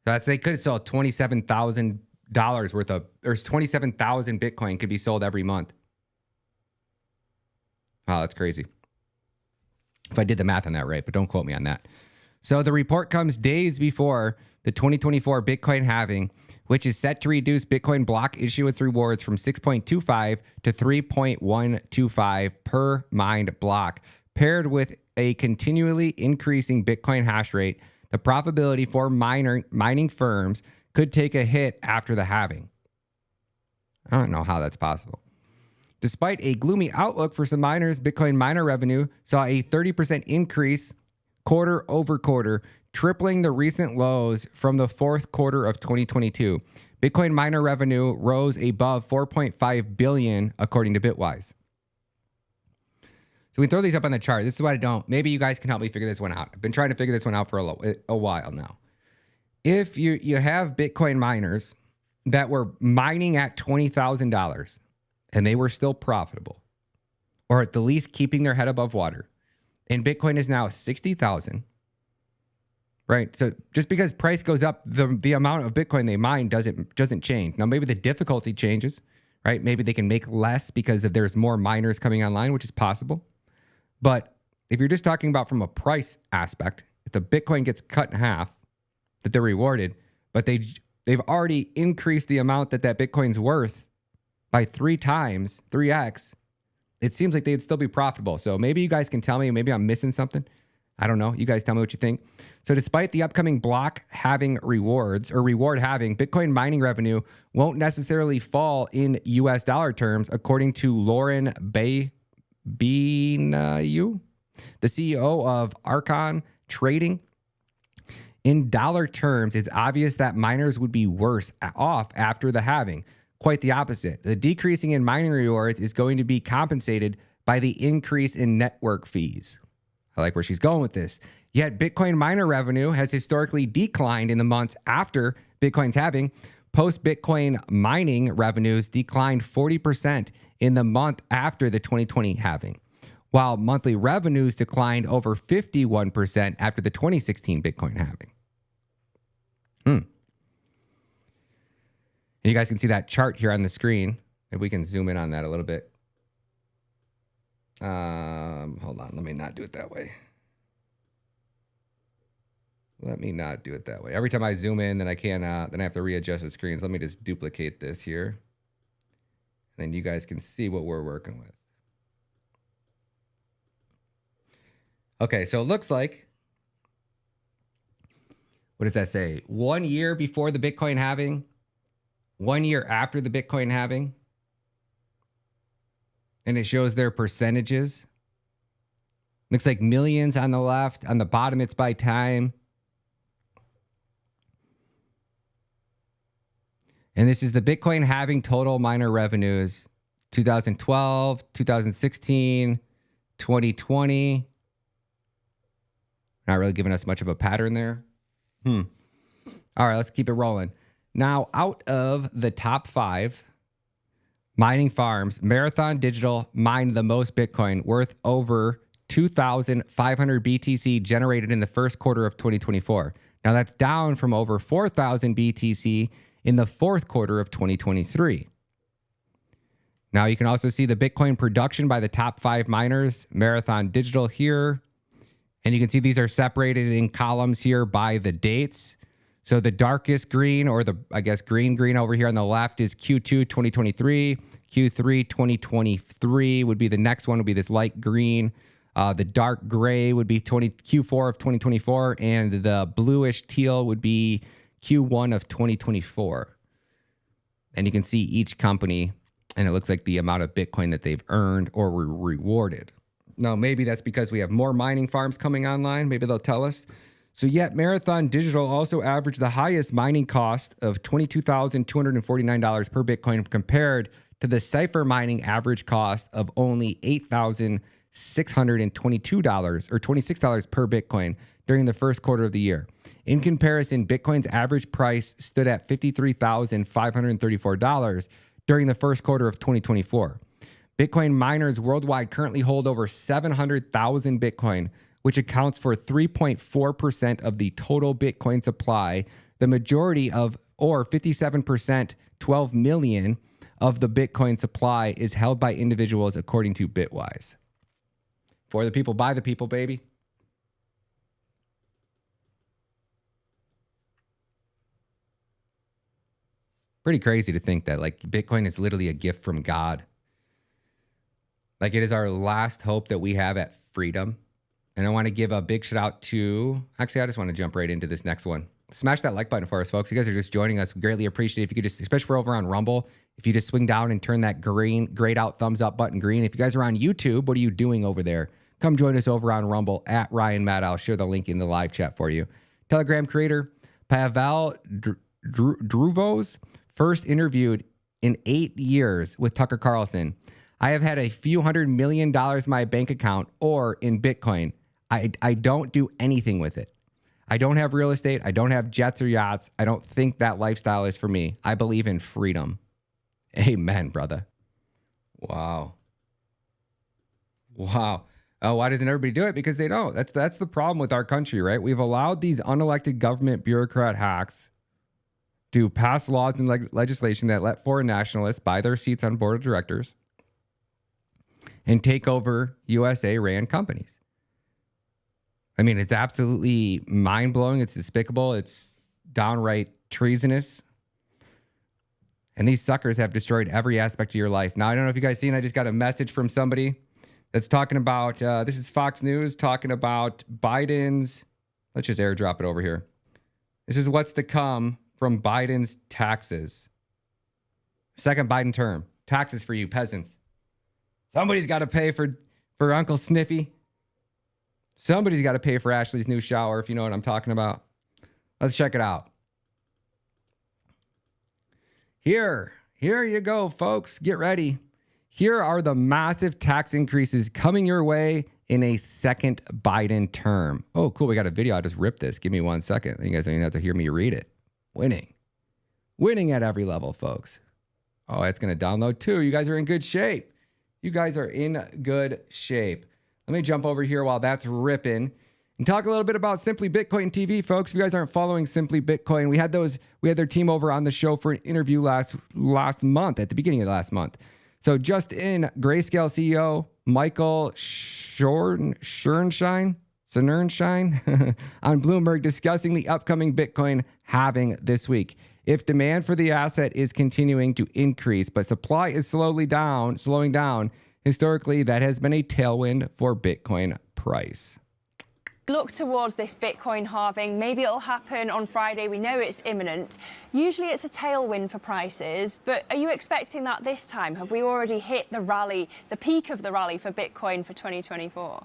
That's, they could sell $27,000 worth of, or 27,000 Bitcoin could be sold every month. Wow, that's crazy. If I did the math on that right, but don't quote me on that. So the report comes days before the 2024 Bitcoin halving, which is set to reduce Bitcoin block issuance rewards from 6.25 to 3.125 per mined block. Paired with a continually increasing Bitcoin hash rate, the profitability for mining firms could take a hit after the halving. I don't know how that's possible. Despite a gloomy outlook for some miners, Bitcoin miner revenue saw a 30% increase quarter over quarter, tripling the recent lows from the fourth quarter of 2022. Bitcoin miner revenue rose above $4.5 billion, according to Bitwise. So we can throw these up on the chart. This is what I don't. Maybe you guys can help me figure this one out. I've been trying to figure this one out for a while now. If you have Bitcoin miners that were mining at $20,000 and they were still profitable, or at the least keeping their head above water, and Bitcoin is now 60,000, right? So just because price goes up, the amount of Bitcoin they mine doesn't change. Now maybe the difficulty changes, right? Maybe they can make less because there's more miners coming online, which is possible. But if you're just talking about from a price aspect, if the Bitcoin gets cut in half, that they're rewarded, but they've already increased the amount that Bitcoin's worth by 3x, it seems like they'd still be profitable. So maybe you guys can tell me, maybe I'm missing something. I don't know. You guys tell me what you think. So despite the upcoming block having rewards or reward having, Bitcoin mining revenue won't necessarily fall in US dollar terms, according to Lauren Benayu, the CEO of Archon Trading. In dollar terms, it's obvious that miners would be worse off after the halving. Quite the opposite. The decreasing in mining rewards is going to be compensated by the increase in network fees. I like where she's going with this. Yet Bitcoin miner revenue has historically declined in the months after Bitcoin's halving. Post-Bitcoin mining revenues declined 40% in the month after the 2020 halving, while monthly revenues declined over 51% after the 2016 Bitcoin halving. And you guys can see that chart here on the screen. If we can zoom in on that a little bit. Hold on, let me not do it that way. Every time I zoom in, then I have to readjust the screens. Let me just duplicate this here. And then you guys can see what we're working with. Okay, so it looks like, what does that say? 1 year before the Bitcoin halving, 1 year after the Bitcoin halving, and it shows their percentages. Looks like millions on the left. On the bottom, it's by time. And this is the Bitcoin halving total miner revenues, 2012, 2016, 2020. Not really giving us much of a pattern there. All right, let's keep it rolling. Now, out of the top 5 mining farms, Marathon Digital mined the most Bitcoin, worth over 2,500 BTC generated in the first quarter of 2024. Now, that's down from over 4,000 BTC in the fourth quarter of 2023. Now, you can also see the Bitcoin production by the top 5 miners, Marathon Digital here. And you can see these are separated in columns here by the dates. So the darkest green, or the, I guess, green over here on the left is Q2 2023. Q3 2023 would be the next one, would be this light green. The dark gray would be Q4 of 2024. And the bluish teal would be Q1 of 2024. And you can see each company, and it looks like the amount of Bitcoin that they've earned or were rewarded. Now, maybe that's because we have more mining farms coming online. Maybe they'll tell us. So yet Marathon Digital also averaged the highest mining cost of $22,249 per Bitcoin compared to the Cypher mining average cost of only $8,622 or $26 per Bitcoin during the first quarter of the year. In comparison, Bitcoin's average price stood at $53,534 during the first quarter of 2024. Bitcoin miners worldwide currently hold over 700,000 Bitcoin, which accounts for 3.4% of the total Bitcoin supply. The majority of, or 57%, 12 million of the Bitcoin supply is held by individuals according to Bitwise. For the people, by the people, baby. Pretty crazy to think that like Bitcoin is literally a gift from God. Like it is our last hope that we have at freedom. And I want to give a big shout out to, actually, I just want to jump right into this next one. Smash that like button for us, folks. You guys are just joining us. Greatly appreciate it. If you could just, especially for over on Rumble, if you just swing down and turn that grayed out thumbs up button green. If you guys are on YouTube, what are you doing over there? Come join us over on Rumble at Ryan Matta. I'll share the link in the live chat for you. Telegram creator Pavel Druvos first interviewed in 8 years with Tucker Carlson. I have had a few $100 million in my bank account or in Bitcoin. I don't do anything with it. I don't have real estate. I don't have jets or yachts. I don't think that lifestyle is for me. I believe in freedom. Amen, brother. Wow. Wow. Oh, why doesn't everybody do it? Because they don't. That's the problem with our country, right? We've allowed these unelected government bureaucrat hacks to pass laws and legislation that let foreign nationalists buy their seats on board of directors and take over USA-ran companies. I mean, it's absolutely mind-blowing. It's despicable. It's downright treasonous. And these suckers have destroyed every aspect of your life. Now, I don't know if you guys seen, I just got a message from somebody that's talking about, this is Fox News, talking about Biden's, let's just airdrop it over here. This is what's to come from Biden's taxes. Second Biden term. Taxes for you peasants. Somebody's got to pay for Uncle Sniffy. Somebody's got to pay for Ashley's new shower, if you know what I'm talking about. Let's check it out. Here you go, folks. Get ready. Here are the massive tax increases coming your way in a second Biden term. Oh, cool. We got a video. I'll just rip this. Give me 1 second. You guys don't even have to hear me read it. Winning at every level, folks. Oh, it's going to download too. You guys are in good shape. You guys are in good shape. Let me jump over here while that's ripping and talk a little bit about Simply Bitcoin TV, folks. If you guys aren't following Simply Bitcoin, we had their team over on the show for an interview last month, at the beginning of last month. So just in, Grayscale CEO Michael Sernshine on Bloomberg discussing the upcoming Bitcoin halving this week. If demand for the asset is continuing to increase, but supply is slowing down, historically, that has been a tailwind for Bitcoin price. Look towards this Bitcoin halving. Maybe it'll happen on Friday. We know it's imminent. Usually it's a tailwind for prices, but are you expecting that this time? Have we already hit the rally, the peak of the rally for Bitcoin for 2024?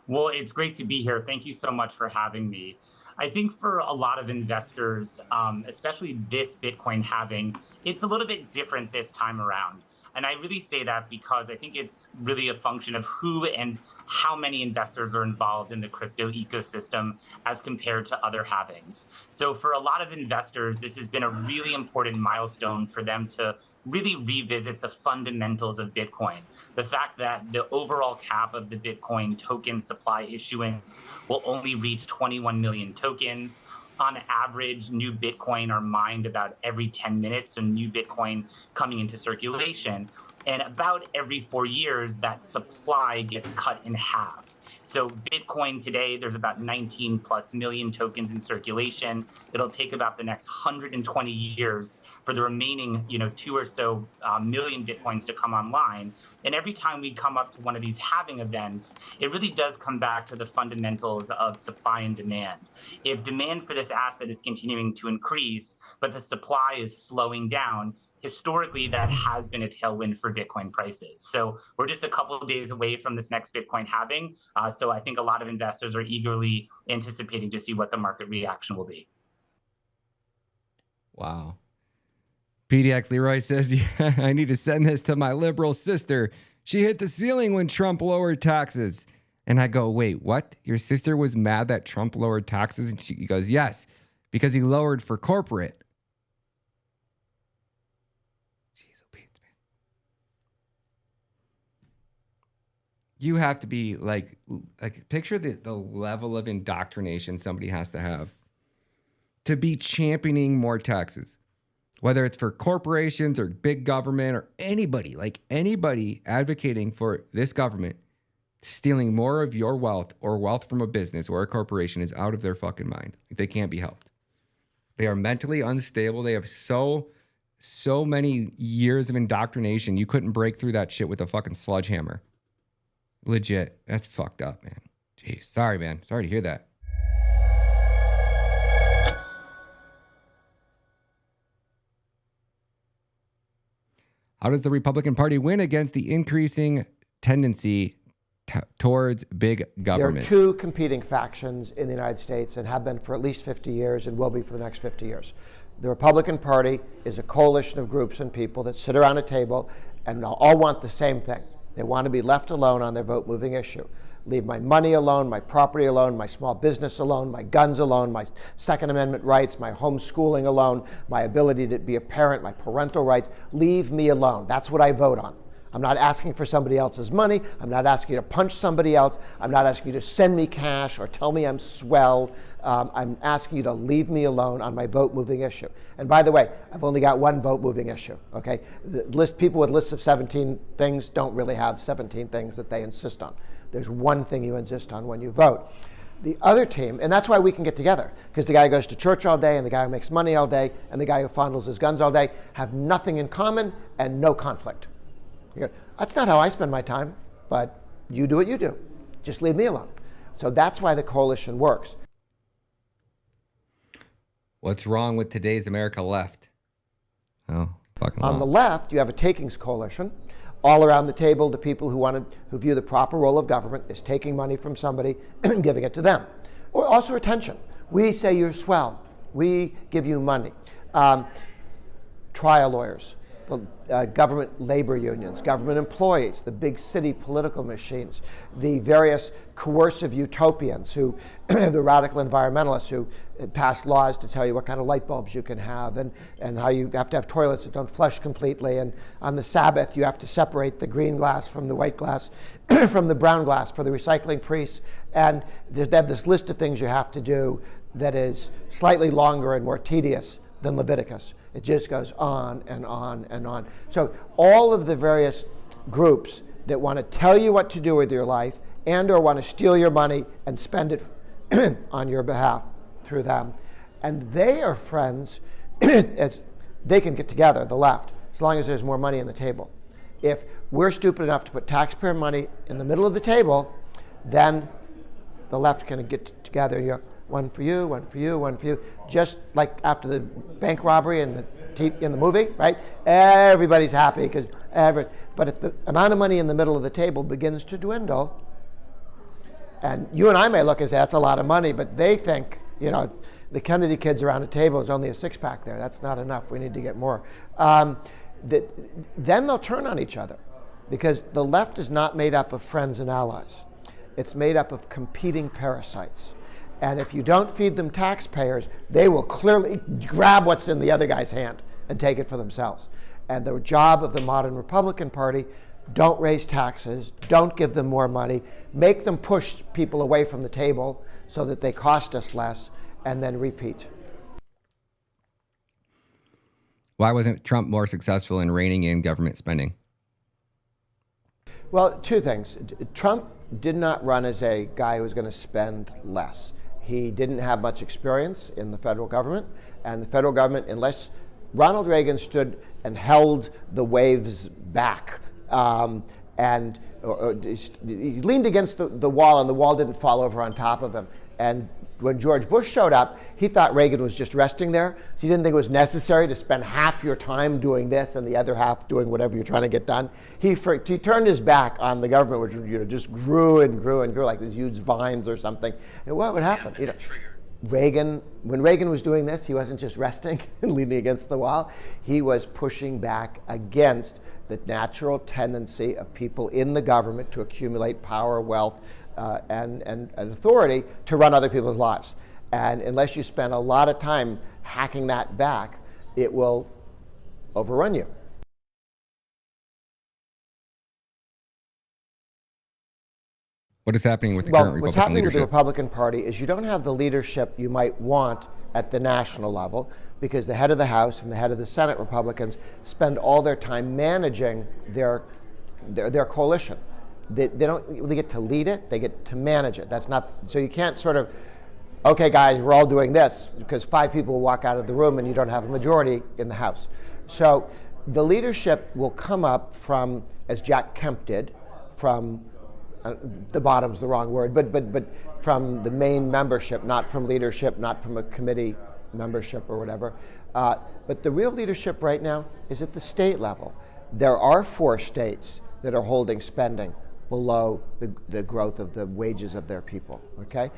Well, it's great to be here. Thank you so much for having me. I think for a lot of investors, especially this Bitcoin halving, it's a little bit different this time around. And I really say that because I think it's really a function of who and how many investors are involved in the crypto ecosystem as compared to other halvings. So for a lot of investors, this has been a really important milestone for them to really revisit the fundamentals of Bitcoin. The fact that the overall cap of the Bitcoin token supply issuance will only reach 21 million tokens. On average, new Bitcoin are mined about every 10 minutes, so new Bitcoin coming into circulation. And about every 4 years, that supply gets cut in half. So Bitcoin today, there's about 19 plus million tokens in circulation. It'll take about the next 120 years for the remaining, 2 or so million Bitcoins to come online. And every time we come up to one of these halving events, it really does come back to the fundamentals of supply and demand. If demand for this asset is continuing to increase, but the supply is slowing down, historically that has been a tailwind for Bitcoin prices. So we're just a couple of days away from this next Bitcoin halving. So I think a lot of investors are eagerly anticipating to see what the market reaction will be. Wow. PDX Leroy says, yeah, I need to send this to my liberal sister. She hit the ceiling when Trump lowered taxes. And I go, wait, what? Your sister was mad that Trump lowered taxes? And she goes, yes, because he lowered for corporate. You have to be like picture the level of indoctrination somebody has to have to be championing more taxes, whether it's for corporations or big government or anybody, like anybody advocating for this government stealing more of your wealth or wealth from a business or a corporation is out of their fucking mind. They can't be helped. They are mentally unstable. They have so many years of indoctrination. You couldn't break through that shit with a fucking sledgehammer. Legit. That's fucked up, man. Jeez. Sorry, man. Sorry to hear that. How does the Republican Party win against the increasing tendency towards big government? There are two competing factions in the United States and have been for at least 50 years and will be for the next 50 years. The Republican Party is a coalition of groups and people that sit around a table and all want the same thing. They want to be left alone on their vote-moving issue. Leave my money alone, my property alone, my small business alone, my guns alone, my Second Amendment rights, my homeschooling alone, my ability to be a parent, my parental rights. Leave me alone. That's what I vote on. I'm not asking for somebody else's money. I'm not asking you to punch somebody else. I'm not asking you to send me cash or tell me I'm swell. I'm asking you to leave me alone on my vote-moving issue. And by the way, I've only got one vote-moving issue, okay? People with lists of 17 things don't really have 17 things that they insist on. There's one thing you insist on when you vote. The other team, and that's why we can get together, because the guy who goes to church all day and the guy who makes money all day and the guy who fondles his guns all day have nothing in common and no conflict. You go, that's not how I spend my time, but you do what you do. Just leave me alone. So that's why the coalition works. What's wrong with today's America left? Oh, fucking On the left, you have a takings coalition. All around the table, the people who view the proper role of government is taking money from somebody and giving it to them. Or also attention. We say you're swell. We give you money. Trial lawyers, government labor unions, government employees, the big city political machines, the various coercive utopians, the radical environmentalists who pass laws to tell you what kind of light bulbs you can have and how you have to have toilets that don't flush completely, and on the Sabbath you have to separate the green glass from the white glass from the brown glass for the recycling priests, and they have this list of things you have to do that is slightly longer and more tedious than Leviticus. It just goes on and on and on. So all of the various groups that want to tell you what to do with your life and or want to steal your money and spend it on your behalf through them. And they are friends as they can get together, the left, as long as there's more money on the table. If we're stupid enough to put taxpayer money in the middle of the table, then the left can get together and you go, one for you, one for you, one for you. Just like after the bank robbery in the movie, right? Everybody's happy but if the amount of money in the middle of the table begins to dwindle, and you and I may look and say that's a lot of money, but they think, the Kennedy kids around the table is only a six-pack there. That's not enough. We need to get more. Then they'll turn on each other, because the left is not made up of friends and allies. It's made up of competing parasites. And if you don't feed them taxpayers, they will clearly grab what's in the other guy's hand and take it for themselves. And the job of the modern Republican Party, don't raise taxes, don't give them more money, make them push people away from the table so that they cost us less, and then repeat. Why wasn't Trump more successful in reining in government spending? Well, two things. Trump did not run as a guy who was going to spend less. He didn't have much experience in the federal government, and the federal government, unless Ronald Reagan stood and held the waves back, he leaned against the wall, and the wall didn't fall over on top of him. And when George Bush showed up, he thought Reagan was just resting there. So he didn't think it was necessary to spend half your time doing this and the other half doing whatever you're trying to get done. He turned his back on the government, which just grew and grew and grew like these huge vines or something. And what would happen? When Reagan was doing this, he wasn't just resting and leaning against the wall. He was pushing back against the natural tendency of people in the government to accumulate power, wealth, and authority to run other people's lives. And unless you spend a lot of time hacking that back, it will overrun you. What is happening with the current Republican what's happening leadership? with the Republican Party is you don't have the leadership you might want at the national level, because the head of the House and the head of the Senate Republicans spend all their time managing their coalition. They don't really get to lead it, they get to manage it. That's not, so you can't sort of, okay guys, we're all doing this, because 5 people will walk out of the room and you don't have a majority in the House. So the leadership will come up from, as Jack Kemp did, from the bottom's the wrong word, but from the main membership, not from leadership, not from a committee membership or whatever. But the real leadership right now is at the state level. There are 4 states that are holding spending below the growth of the wages of their people, okay?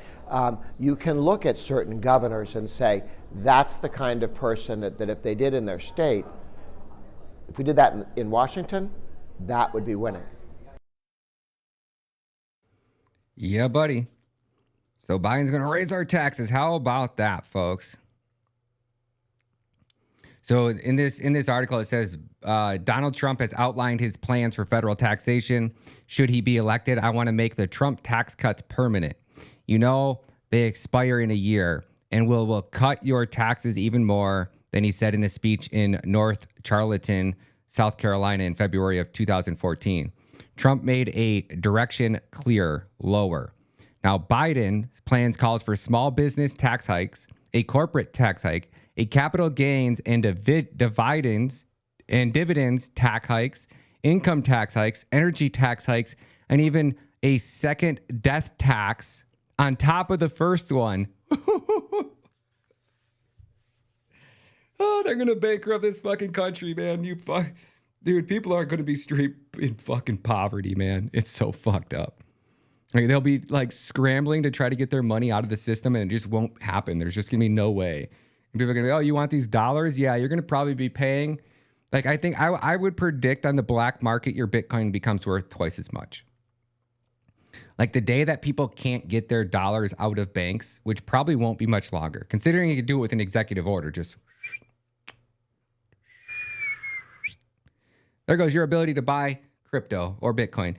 You can look at certain governors and say, that's the kind of person that if they did in their state, if we did that in Washington, that would be winning. Yeah, buddy. So Biden's going to raise our taxes. How about that, folks? So in this article, it says Donald Trump has outlined his plans for federal taxation. Should he be elected, I want to make the Trump tax cuts permanent. You know, they expire in a year, and we'll cut your taxes even more than he said in a speech in North Charleston, South Carolina in February of 2014. Trump made a direction clear, lower. Now, Biden's plans calls for small business tax hikes, a corporate tax hike, a capital gains and dividends tax hikes, income tax hikes, energy tax hikes, and even a second death tax on top of the first one. Oh, they're gonna bankrupt this fucking country, man. Dude, people aren't gonna be straight in fucking poverty, man. It's so fucked up. Like, they'll be like scrambling to try to get their money out of the system, and it just won't happen. There's just gonna be no way. And people are gonna be, oh, you want these dollars? Yeah, you're gonna probably be paying. Like, I think I would predict on the black market, your Bitcoin becomes worth twice as much. Like, the day that people can't get their dollars out of banks, which probably won't be much longer, considering you could do it with an executive order, just there goes your ability to buy crypto or Bitcoin.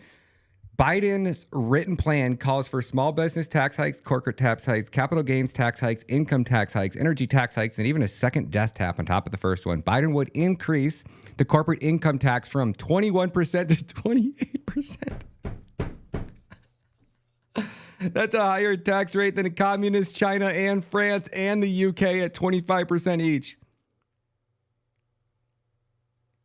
Biden's written plan calls for small business tax hikes, corporate tax hikes, capital gains tax hikes, income tax hikes, energy tax hikes, and even a second death tap on top of the first one. Biden would increase the corporate income tax from 21% to 28%. That's a higher tax rate than communist China and France and the UK at 25% each.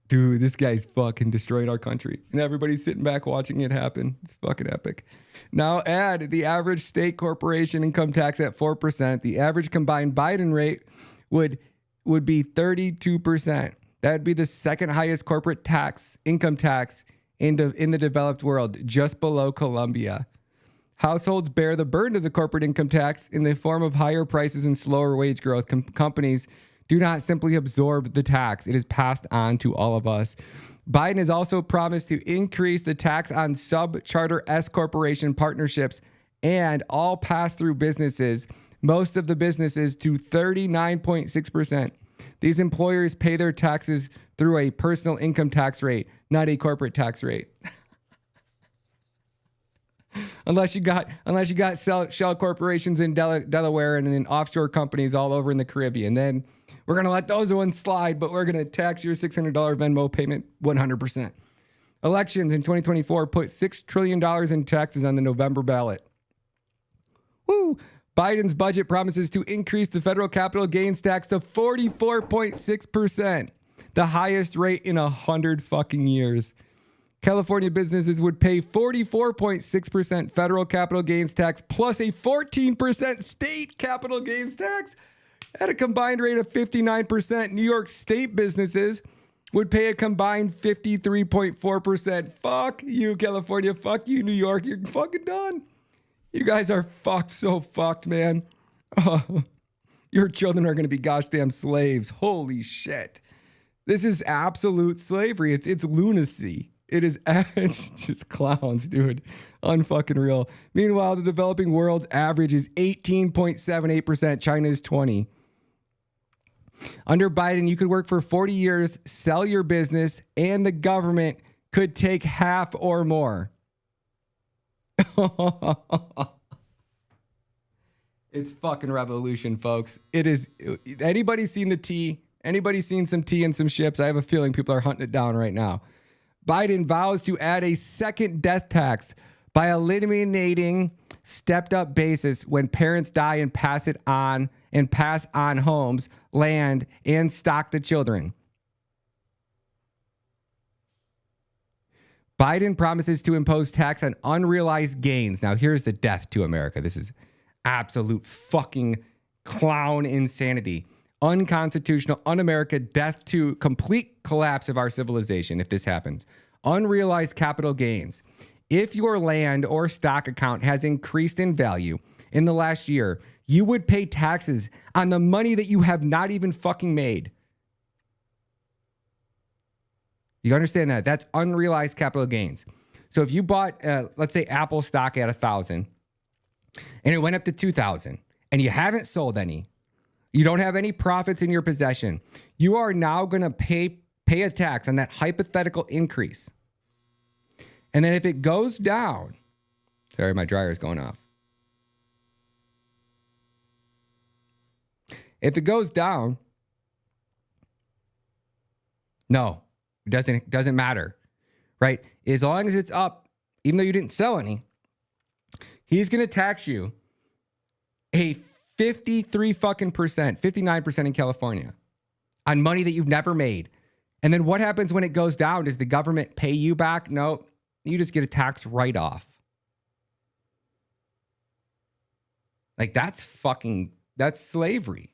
Dude, this guy's fucking destroyed our country. And everybody's sitting back watching it happen. It's fucking epic. Now add the average state corporation income tax at 4%. The average combined Biden rate would be 32%. That'd be the second highest corporate income tax in the developed world, just below Colombia. Households bear the burden of the corporate income tax in the form of higher prices and slower wage growth. Companies do not simply absorb the tax. It is passed on to all of us. Biden has also promised to increase the tax on sub-charter S corporation partnerships and all pass-through businesses, most of the businesses, to 39.6%. These employers pay their taxes through a personal income tax rate, not a corporate tax rate. Unless you got shell corporations in Delaware and in offshore companies all over in the Caribbean, then we're going to let those ones slide, but we're going to tax your $600 Venmo payment 100%. Elections in 2024 put $6 trillion in taxes on the November ballot. Woo! Biden's budget promises to increase the federal capital gains tax to 44.6%, the highest rate in 100 fucking years. California businesses would pay 44.6% federal capital gains tax plus a 14% state capital gains tax at a combined rate of 59%. New York State businesses would pay a combined 53.4%. Fuck you, California. Fuck you, New York. You're fucking done. You guys are fucked, so fucked, man. Your children are going to be gosh damn slaves. Holy shit. This is absolute slavery. It's lunacy. It's just clowns, dude. Unfucking real. Meanwhile, the developing world average is 18.78%. China is 20%. Under Biden, you could work for 40 years, sell your business, and the government could take half or more. It's fucking revolution, folks. It is. Anybody seen the tea? Anybody seen some tea and some ships? I have a feeling people are hunting it down right now. Biden vows to add a second death tax by eliminating stepped up basis when parents die and pass on homes, land, and stock the children. Biden promises to impose tax on unrealized gains. Now, here's the death to America. This is absolute fucking clown insanity. Unconstitutional, un-America, death to complete collapse of our civilization if this happens. Unrealized capital gains. If your land or stock account has increased in value in the last year, you would pay taxes on the money that you have not even fucking made. You understand that? That's unrealized capital gains. So if you bought, let's say, Apple stock at 1,000 and it went up to 2,000 and you haven't sold any, you don't have any profits in your possession, you are now going to pay a tax on that hypothetical increase. And then if it goes down, sorry, my dryer is going off. If it goes down, no, it doesn't matter, right? As long as it's up, even though you didn't sell any, he's going to tax you a 53 fucking percent, 59% in California on money that you've never made. And then what happens when it goes down? Does the government pay you back? No, you just get a tax write-off. Like that's slavery.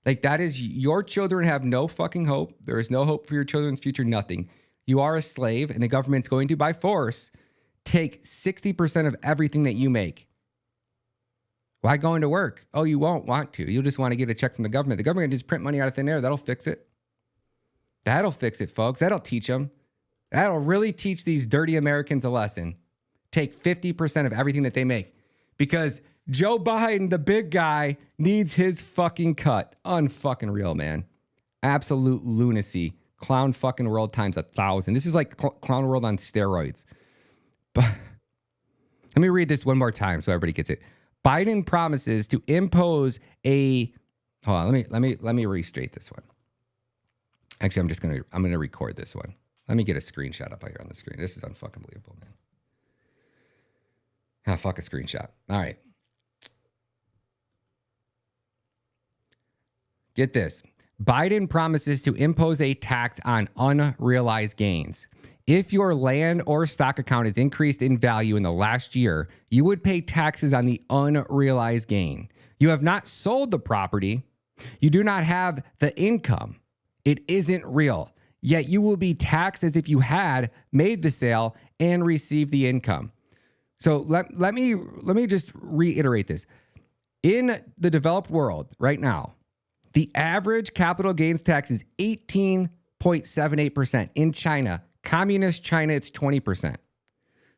Like that is, your children have no fucking hope. There is no hope for your children's future, nothing. You are a slave and the government's going to, by force, take 60% of everything that you make. Why go into work? Oh, you won't want to. You'll just want to get a check from the government. The government can just print money out of thin air. That'll fix it. That'll fix it, folks. That'll teach them. That'll really teach these dirty Americans a lesson. Take 50% of everything that they make. Because Joe Biden, the big guy, needs his fucking cut. Unfucking real, man. Absolute lunacy. Clown fucking world times 1,000. This is like clown world on steroids. But let me read this one more time so everybody gets it. Biden promises to impose a, hold on, let me restate this one. Actually, I'm gonna record this one. Let me get a screenshot up here on the screen. This is unfucking believable, man. Ah, fuck a screenshot. All right. Get this. Biden promises to impose a tax on unrealized gains. If your land or stock account is increased in value in the last year, you would pay taxes on the unrealized gain. You have not sold the property. You do not have the income. It isn't real. Yet you will be taxed as if you had made the sale and received the income. So let me just reiterate this. In the developed world right now, the average capital gains tax is 18.78%. In China, communist China, it's 20%.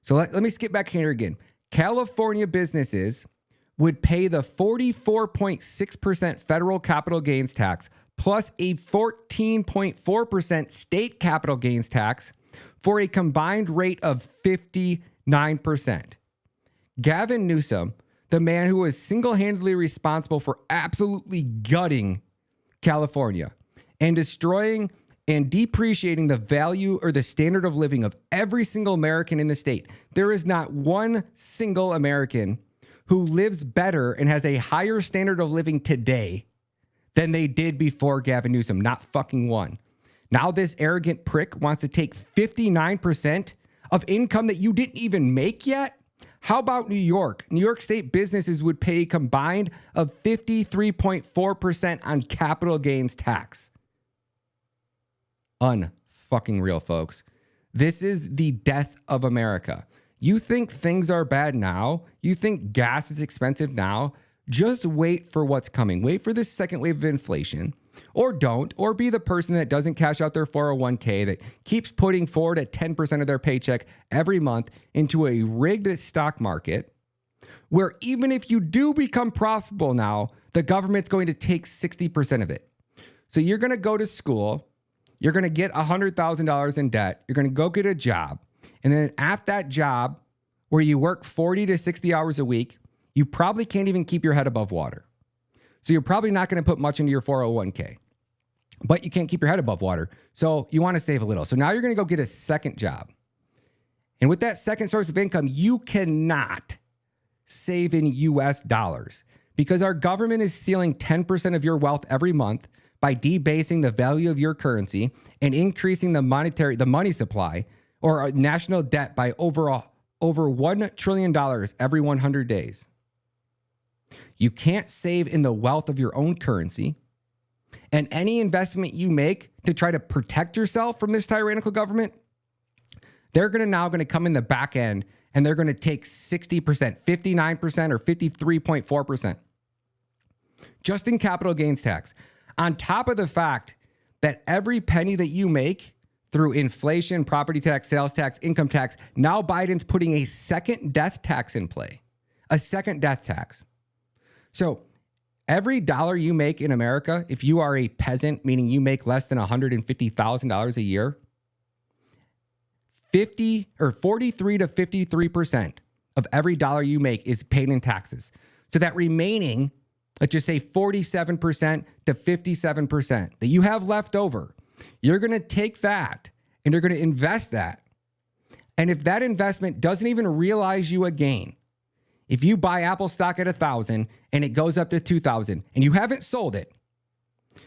So let me skip back here again. California businesses would pay the 44.6% federal capital gains tax plus a 14.4% state capital gains tax for a combined rate of 59%. Gavin Newsom, the man who was single-handedly responsible for absolutely gutting California and destroying and depreciating the value or the standard of living of every single American in the state. There is not one single American who lives better and has a higher standard of living today than they did before Gavin Newsom. Not fucking one. Now this arrogant prick wants to take 59% of income that you didn't even make yet? How about New York? New York State businesses would pay a combined of 53.4% on capital gains tax. Unfucking real, folks. This is the death of America. You think things are bad now? You think gas is expensive now? Just wait for what's coming. Wait for this second wave of inflation. Or don't, or be the person that doesn't cash out their 401k, that keeps putting forward at 10% of their paycheck every month into a rigged stock market, where even if you do become profitable now, the government's going to take 60% of it. So you're going to go to school, you're going to get $100,000 in debt, you're going to go get a job, and then at that job, where you work 40 to 60 hours a week, you probably can't even keep your head above water. So you're probably not going to put much into your 401k, but you can't keep your head above water. So you want to save a little. So now you're going to go get a second job. And with that second source of income, you cannot save in US dollars because our government is stealing 10% of your wealth every month by debasing the value of your currency and increasing the money supply or national debt by over $1 trillion every 100 days. You can't save in the wealth of your own currency. And any investment you make to try to protect yourself from this tyrannical government, they're now going to come in the back end and they're going to take 60%, 59%, or 53.4% just in capital gains tax. On top of the fact that every penny that you make through inflation, property tax, sales tax, income tax, now Biden's putting a second death tax in play, a second death tax. So every dollar you make in America, if you are a peasant, meaning you make less than $150,000 a year, 43 to 53% of every dollar you make is paid in taxes. So that remaining, let's just say 47% to 57% that you have left over, you're going to take that and you're going to invest that. And if that investment doesn't even realize you a gain, if you buy Apple stock at 1,000 and it goes up to 2,000 and you haven't sold it,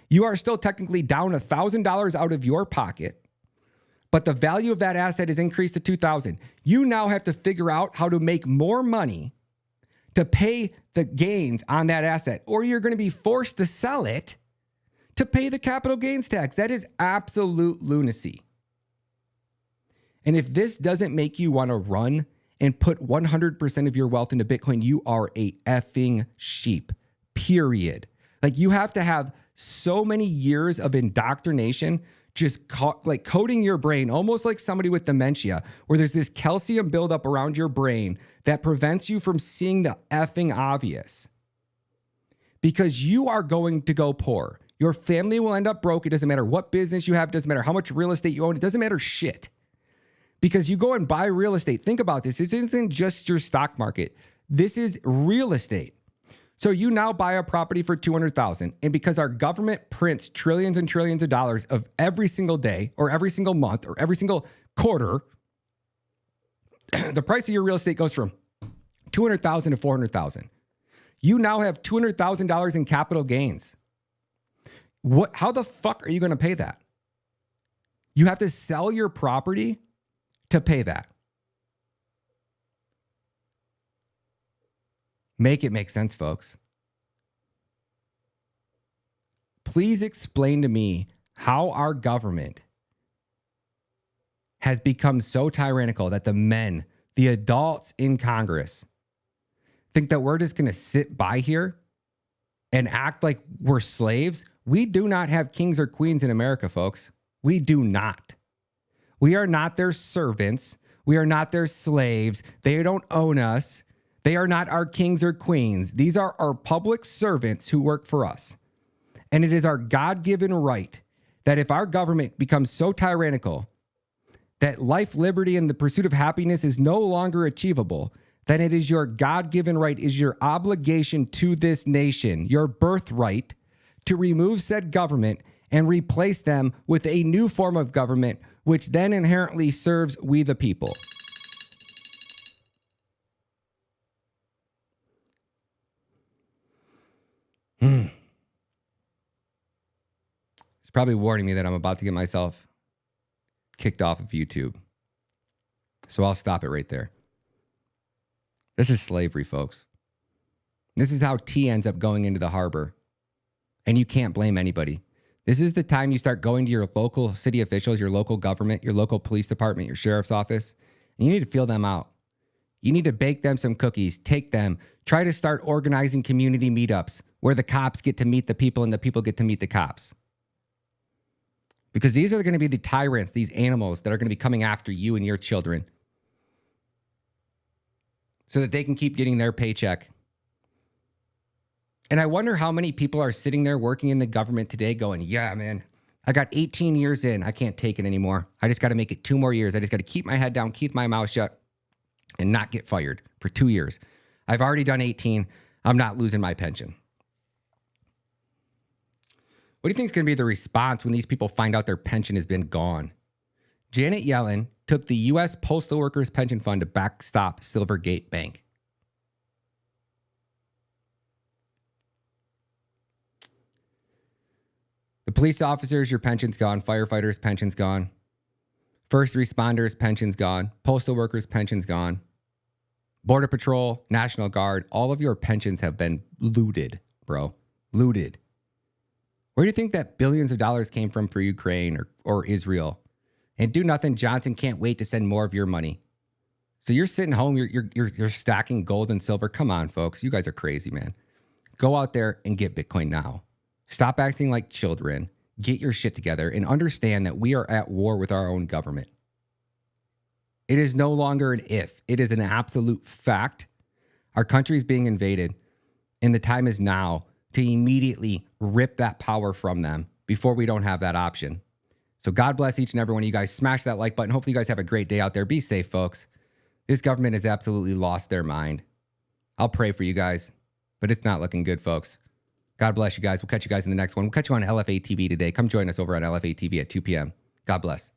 you are still technically down $1,000 out of your pocket, but the value of that asset is increased to 2,000. You now have to figure out how to make more money to pay the gains on that asset, or you're going to be forced to sell it to pay the capital gains tax. That is absolute lunacy. And if this doesn't make you want to run and put 100% of your wealth into Bitcoin, you are a effing sheep, period. Like, you have to have so many years of indoctrination, just coating your brain, almost like somebody with dementia, where there's this calcium buildup around your brain that prevents you from seeing the effing obvious. Because you are going to go poor. Your family will end up broke. It doesn't matter what business you have. It doesn't matter how much real estate you own. It doesn't matter shit. Because you go and buy real estate. Think about this. This isn't just your stock market. This is real estate. So you now buy a property for $200,000, and because our government prints trillions and trillions of dollars of every single day or every single month or every single quarter, the price of your real estate goes from $200,000 to $400,000. You now have $200,000 in capital gains. How the fuck are you going to pay that? You have to sell your property to pay that. Make it make sense, folks. Please explain to me how our government has become so tyrannical that the men, the adults in Congress, think that we're just going to sit by here and act like we're slaves. We do not have kings or queens in America, folks. We do not. We are not their servants. We are not their slaves. They don't own us. They are not our kings or queens. These are our public servants who work for us. And it is our God-given right that if our government becomes so tyrannical that life, liberty, and the pursuit of happiness is no longer achievable, then it is your God-given right, is your obligation to this nation, your birthright, to remove said government and replace them with a new form of government, which then inherently serves we the people. It's probably warning me that I'm about to get myself kicked off of YouTube. So I'll stop it right there. This is slavery, folks. This is how tea ends up going into the harbor. And you can't blame anybody. This is the time you start going to your local city officials, your local government, your local police department, your sheriff's office, and you need to feel them out. You need to bake them some cookies, take them, try to start organizing community meetups where the cops get to meet the people and the people get to meet the cops. Because these are going to be the tyrants, these animals that are going to be coming after you and your children so that they can keep getting their paycheck. And I wonder how many people are sitting there working in the government today going, yeah, man, I got 18 years in. I can't take it anymore. I just got to make it 2 more years. I just got to keep my head down, keep my mouth shut, and not get fired for 2 years. I've already done 18. I'm not losing my pension. What do you think is going to be the response when these people find out their pension has been gone? Janet Yellen took the U.S. Postal Workers Pension Fund to backstop Silvergate Bank. The police officers, your pension's gone. Firefighters, pension's gone. First responders, pension's gone. Postal workers, pension's gone. Border Patrol, National Guard, all of your pensions have been looted, bro. Looted. Where do you think that billions of dollars came from for Ukraine or Israel? And do nothing, Johnson can't wait to send more of your money. So you're sitting home, you're stacking gold and silver. Come on, folks. You guys are crazy, man. Go out there and get Bitcoin now. Stop acting like children. Get your shit together and understand that we are at war with our own government. It is no longer an if. It is an absolute fact. Our country is being invaded, and the time is now to immediately rip that power from them before we don't have that option. So God bless each and every one of you guys. Smash that like button. Hopefully you guys have a great day out there. Be safe, folks. This government has absolutely lost their mind. I'll pray for you guys, but it's not looking good, folks. God bless you guys. We'll catch you guys in the next one. We'll catch you on LFA TV today. Come join us over on LFA TV at 2 p.m. God bless.